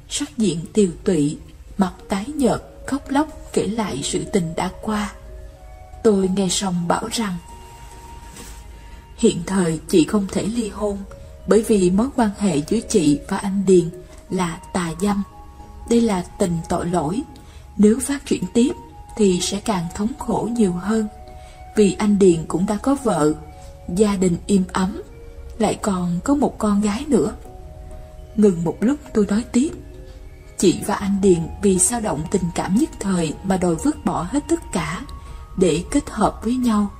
Sắc diện tiều tụy, mặt tái nhợt, khóc lóc kể lại sự tình đã qua. Tôi nghe xong bảo rằng hiện thời chị không thể ly hôn, bởi vì mối quan hệ giữa chị và anh Điền là tà dâm. Đây là tình tội lỗi, nếu phát triển tiếp thì sẽ càng thống khổ nhiều hơn. Vì anh Điền cũng đã có vợ, gia đình im ấm, lại còn có một con gái nữa. Ngừng một lúc tôi nói tiếp. Chị và anh Điền vì dao động tình cảm nhất thời mà đòi vứt bỏ hết tất cả để kết hợp với nhau.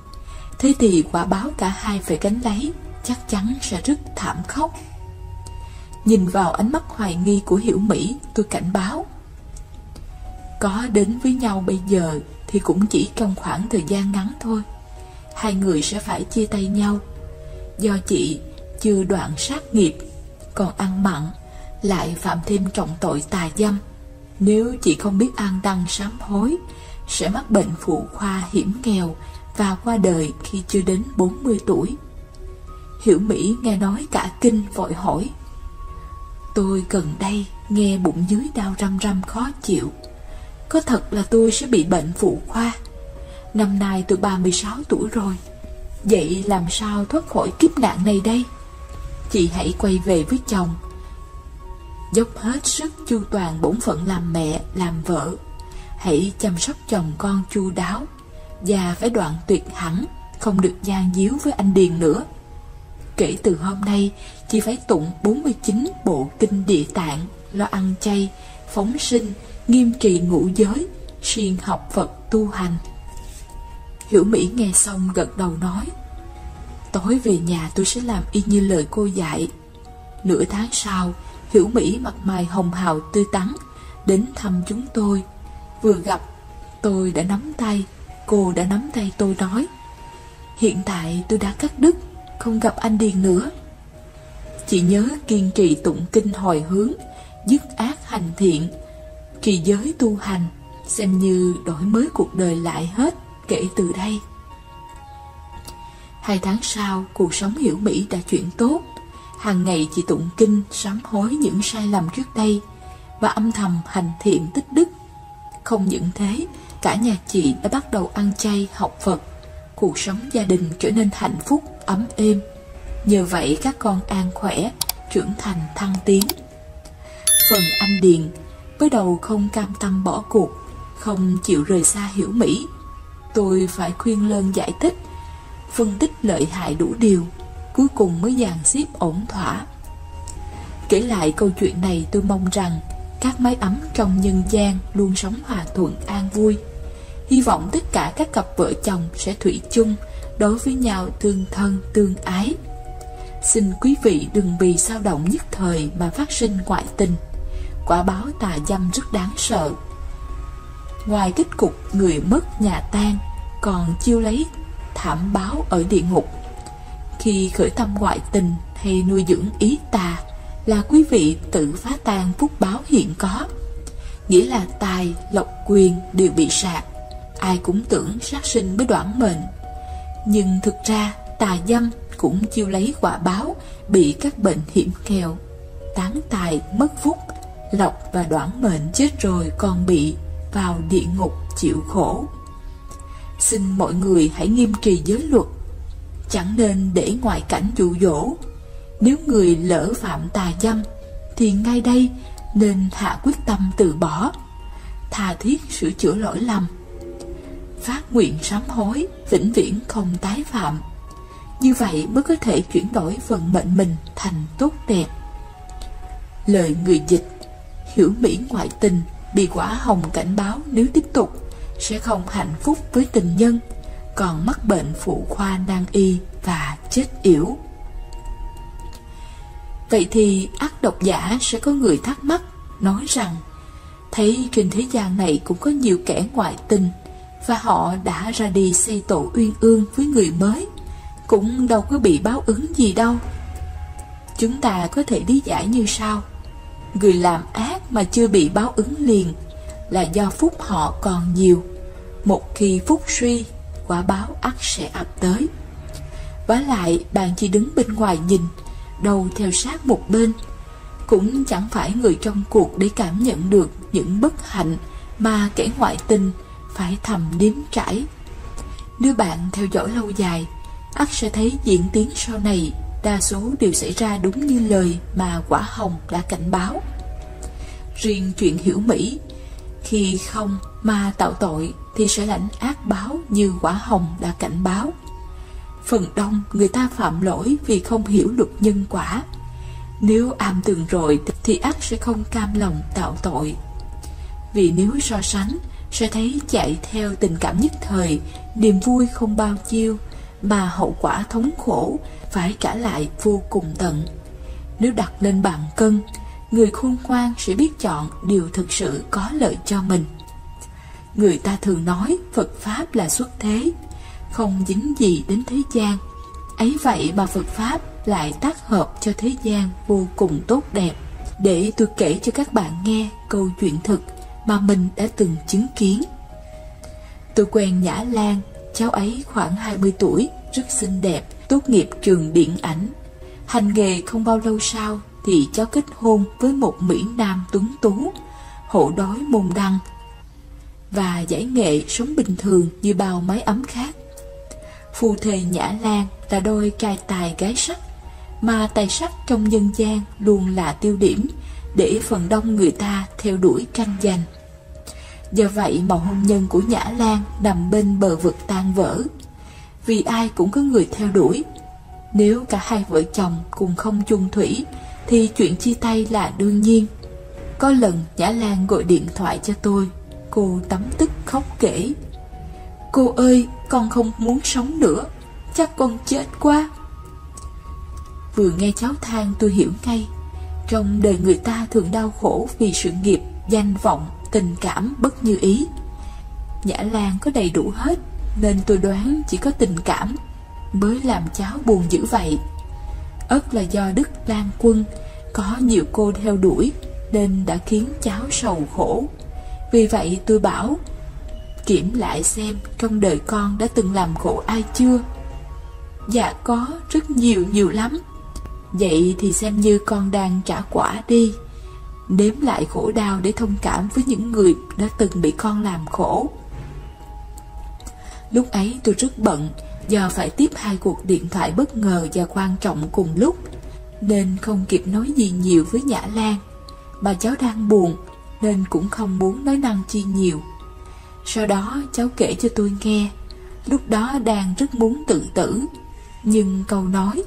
Thế thì quả báo cả hai phải gánh lấy chắc chắn sẽ rất thảm khốc. Nhìn vào ánh mắt hoài nghi của Hiểu Mỹ, tôi cảnh báo. Có đến với nhau bây giờ thì cũng chỉ trong khoảng thời gian ngắn thôi. Hai người sẽ phải chia tay nhau. Do chị chưa đoạn sát nghiệp, còn ăn mặn, lại phạm thêm trọng tội tà dâm. Nếu chị không biết ăn năn sám hối, sẽ mắc bệnh phụ khoa hiểm nghèo và qua đời khi chưa đến 40 tuổi. Hiểu Mỹ nghe nói cả kinh vội hỏi. Tôi gần đây nghe bụng dưới đau răm răm khó chịu. Có thật là tôi sẽ bị bệnh phụ khoa? Năm nay tôi 36 tuổi rồi. Vậy làm sao thoát khỏi kiếp nạn này đây? Chị hãy quay về với chồng, dốc hết sức chu toàn bổn phận làm mẹ, làm vợ. Hãy chăm sóc chồng con chu đáo, và phải đoạn tuyệt hẳn, không được gian díu với anh Điền nữa. Kể từ hôm nay, chị phải tụng 49 bộ kinh Địa Tạng, lo ăn chay, phóng sinh, nghiêm trì ngũ giới, siêng học Phật tu hành. Hiểu Mỹ nghe xong gật đầu nói. Tối về nhà tôi sẽ làm y như lời cô dạy. Nửa tháng sau, Hiểu Mỹ mặt mày hồng hào tươi tắn đến thăm chúng tôi. Vừa gặp, tôi đã nắm tay, cô đã nắm tay tôi nói. Hiện tại tôi đã cắt đứt, không gặp anh Điền nữa. Chị nhớ kiên trì tụng kinh hồi hướng, dứt ác hành thiện, trì giới tu hành, xem như đổi mới cuộc đời lại hết kể từ đây. 2 tháng sau, cuộc sống Hiểu Mỹ đã chuyển tốt. Hàng ngày chị tụng kinh, sám hối những sai lầm trước đây và âm thầm hành thiện tích đức. Không những thế, cả nhà chị đã bắt đầu ăn chay, học Phật. Cuộc sống gia đình trở nên hạnh phúc, ấm êm. Nhờ vậy các con an khỏe, trưởng thành thăng tiến. Phần anh Điền, với đầu không cam tâm bỏ cuộc, không chịu rời xa Hiểu Mỹ. Tôi phải khuyên lơn giải thích, phân tích lợi hại đủ điều, cuối cùng mới dàn xếp ổn thỏa. Kể lại câu chuyện này, tôi mong rằng các mái ấm trong nhân gian luôn sống hòa thuận an vui. Hy vọng tất cả các cặp vợ chồng sẽ thủy chung, đối với nhau tương thân tương ái. Xin quý vị đừng vì dao động nhất thời mà phát sinh ngoại tình. Quả báo tà dâm rất đáng sợ. Ngoài kết cục người mất nhà tan, còn chiêu lấy thảm báo ở địa ngục. Khi khởi tâm ngoại tình hay nuôi dưỡng ý tà là quý vị tự phá tan phúc báo hiện có. Nghĩa là tài, lộc, quyền đều bị sạc. Ai cũng tưởng sát sinh mới đoản mệnh, nhưng thực ra tà dâm cũng chiêu lấy quả báo bị các bệnh hiểm nghèo, tán tài, mất phúc, lộc và đoản mệnh, chết rồi còn bị vào địa ngục chịu khổ. Xin mọi người hãy nghiêm trì giới luật, chẳng nên để ngoại cảnh dụ dỗ. Nếu người lỡ phạm tà dâm thì ngay đây nên hạ quyết tâm từ bỏ, tha thiết sửa chữa lỗi lầm, phát nguyện sám hối, vĩnh viễn không tái phạm. Như vậy mới có thể chuyển đổi vận mệnh mình thành tốt đẹp. Lời người dịch: hiểu mỹ ngoại tình, bị quả hồng cảnh báo nếu tiếp tục sẽ không hạnh phúc với tình nhân, còn mắc bệnh phụ khoa nan y và chết yểu. Vậy thì ắt độc giả sẽ có người thắc mắc, nói rằng thấy trên thế gian này cũng có nhiều kẻ ngoại tình, và họ đã ra đi xây tổ uyên ương với người mới, cũng đâu có bị báo ứng gì đâu. Chúng ta có thể lý giải như sau: người làm ác mà chưa bị báo ứng liền là do phúc họ còn nhiều. Một khi phúc suy, quả báo ắt sẽ ập tới. Vả lại bạn chỉ đứng bên ngoài nhìn, đầu theo sát một bên, cũng chẳng phải người trong cuộc để cảm nhận được những bất hạnh mà kẻ ngoại tình phải thầm nếm trải. Nếu bạn theo dõi lâu dài, ắt sẽ thấy diễn tiến sau này đa số đều xảy ra đúng như lời mà quả hồng đã cảnh báo. Riêng chuyện hiểu mỹ, khi không mà tạo tội thì sẽ lãnh ác báo như quả hồng đã cảnh báo. Phần đông người ta phạm lỗi vì không hiểu luật nhân quả. Nếu am tường rồi thì ắt sẽ không cam lòng tạo tội. Vì nếu so sánh, sẽ thấy chạy theo tình cảm nhất thời, niềm vui không bao nhiêu, mà hậu quả thống khổ phải trả lại vô cùng tận. Nếu đặt lên bàn cân, người khôn ngoan sẽ biết chọn điều thực sự có lợi cho mình. Người ta thường nói Phật Pháp là xuất thế, không dính gì đến thế gian. Ấy vậy mà Phật Pháp lại tác hợp cho thế gian vô cùng tốt đẹp. Để tôi kể cho các bạn nghe câu chuyện thực mà mình đã từng chứng kiến. Tôi quen Nhã Lan, cháu ấy khoảng 20 tuổi, rất xinh đẹp, tốt nghiệp trường điện ảnh. Hành nghề không bao lâu sau thì cháu kết hôn với một Mỹ Nam tuấn tú, hộ đói môn đăng, và giải nghệ sống bình thường như bao mái ấm khác. Phu thề Nhã Lan là đôi trai tài gái sắc, mà tài sắc trong nhân gian luôn là tiêu điểm để phần đông người ta theo đuổi tranh giành. Do vậy mà hôn nhân của Nhã Lan nằm bên bờ vực tan vỡ, vì ai cũng có người theo đuổi. Nếu cả hai vợ chồng cùng không chung thủy thì chuyện chia tay là đương nhiên. Có lần Nhã Lan gọi điện thoại cho tôi, cô tấm tức khóc kể: "Cô ơi, con không muốn sống nữa, chắc con chết quá." Vừa nghe cháu than tôi hiểu ngay, trong đời người ta thường đau khổ vì sự nghiệp, danh vọng, tình cảm bất như ý. Nhã Lan có đầy đủ hết, nên tôi đoán chỉ có tình cảm mới làm cháu buồn dữ vậy. Ất là do Đức Lan Quân có nhiều cô theo đuổi nên đã khiến cháu sầu khổ. Vì vậy tôi bảo, kiểm lại xem trong đời con đã từng làm khổ ai chưa. Dạ có, rất nhiều lắm. Vậy thì xem như con đang trả quả đi. Đếm lại khổ đau để thông cảm với những người đã từng bị con làm khổ. Lúc ấy tôi rất bận, do phải tiếp 2 cuộc điện thoại bất ngờ và quan trọng cùng lúc, nên không kịp nói gì nhiều với Nhã Lan. Mà cháu đang buồn nên cũng không muốn nói năng chi nhiều. Sau đó cháu kể cho tôi nghe, lúc đó đang rất muốn tự tử, nhưng câu nói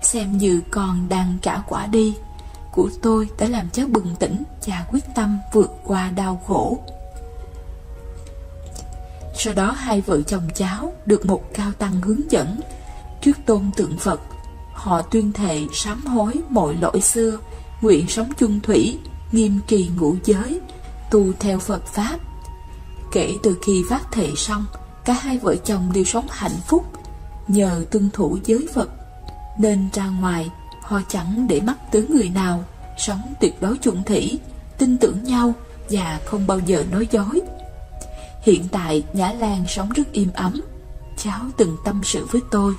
"xem như con đang trả quả đi" của tôi đã làm cháu bừng tỉnh và quyết tâm vượt qua đau khổ. Sau đó 2 vợ chồng cháu được một cao tăng hướng dẫn. Trước tôn tượng Phật, họ tuyên thệ sám hối mọi lỗi xưa, nguyện sống chung thủy, nghiêm trì ngũ giới, tu theo Phật Pháp. Kể từ khi phát thệ xong, cả 2 vợ chồng đều sống hạnh phúc. Nhờ tuân thủ giới Phật nên ra ngoài họ chẳng để mắt tới người nào, sống tuyệt đối chung thủy, tin tưởng nhau và không bao giờ nói dối. Hiện tại Nhã Lan sống rất im ấm. Cháu từng tâm sự với tôi: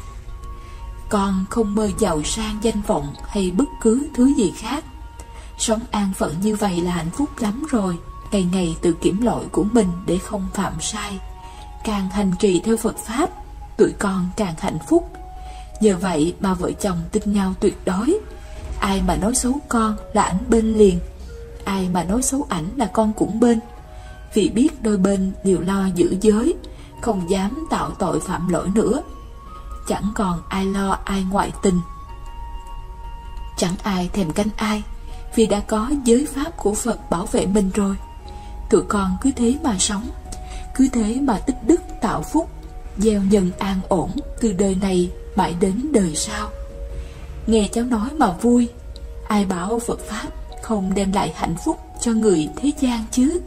con không mơ giàu sang danh vọng hay bất cứ thứ gì khác. Sống an phận như vậy là hạnh phúc lắm rồi. Ngày ngày tự kiểm lỗi của mình để không phạm sai. Càng hành trì theo Phật Pháp, tụi con càng hạnh phúc. Nhờ vậy mà vợ chồng tin nhau tuyệt đối. Ai mà nói xấu con là ảnh bên liền, ai mà nói xấu ảnh là con cũng bên. Vì biết đôi bên đều lo giữ giới, không dám tạo tội phạm lỗi nữa. chẳng còn ai lo ai ngoại tình. Chẳng ai thèm canh ai, vì đã có giới pháp của Phật bảo vệ mình rồi. Tụi con cứ thế mà sống, cứ thế mà tích đức tạo phúc, gieo nhân an ổn từ đời này mãi đến đời sau. Nghe cháu nói mà vui, ai bảo Phật Pháp không đem lại hạnh phúc cho người thế gian chứ.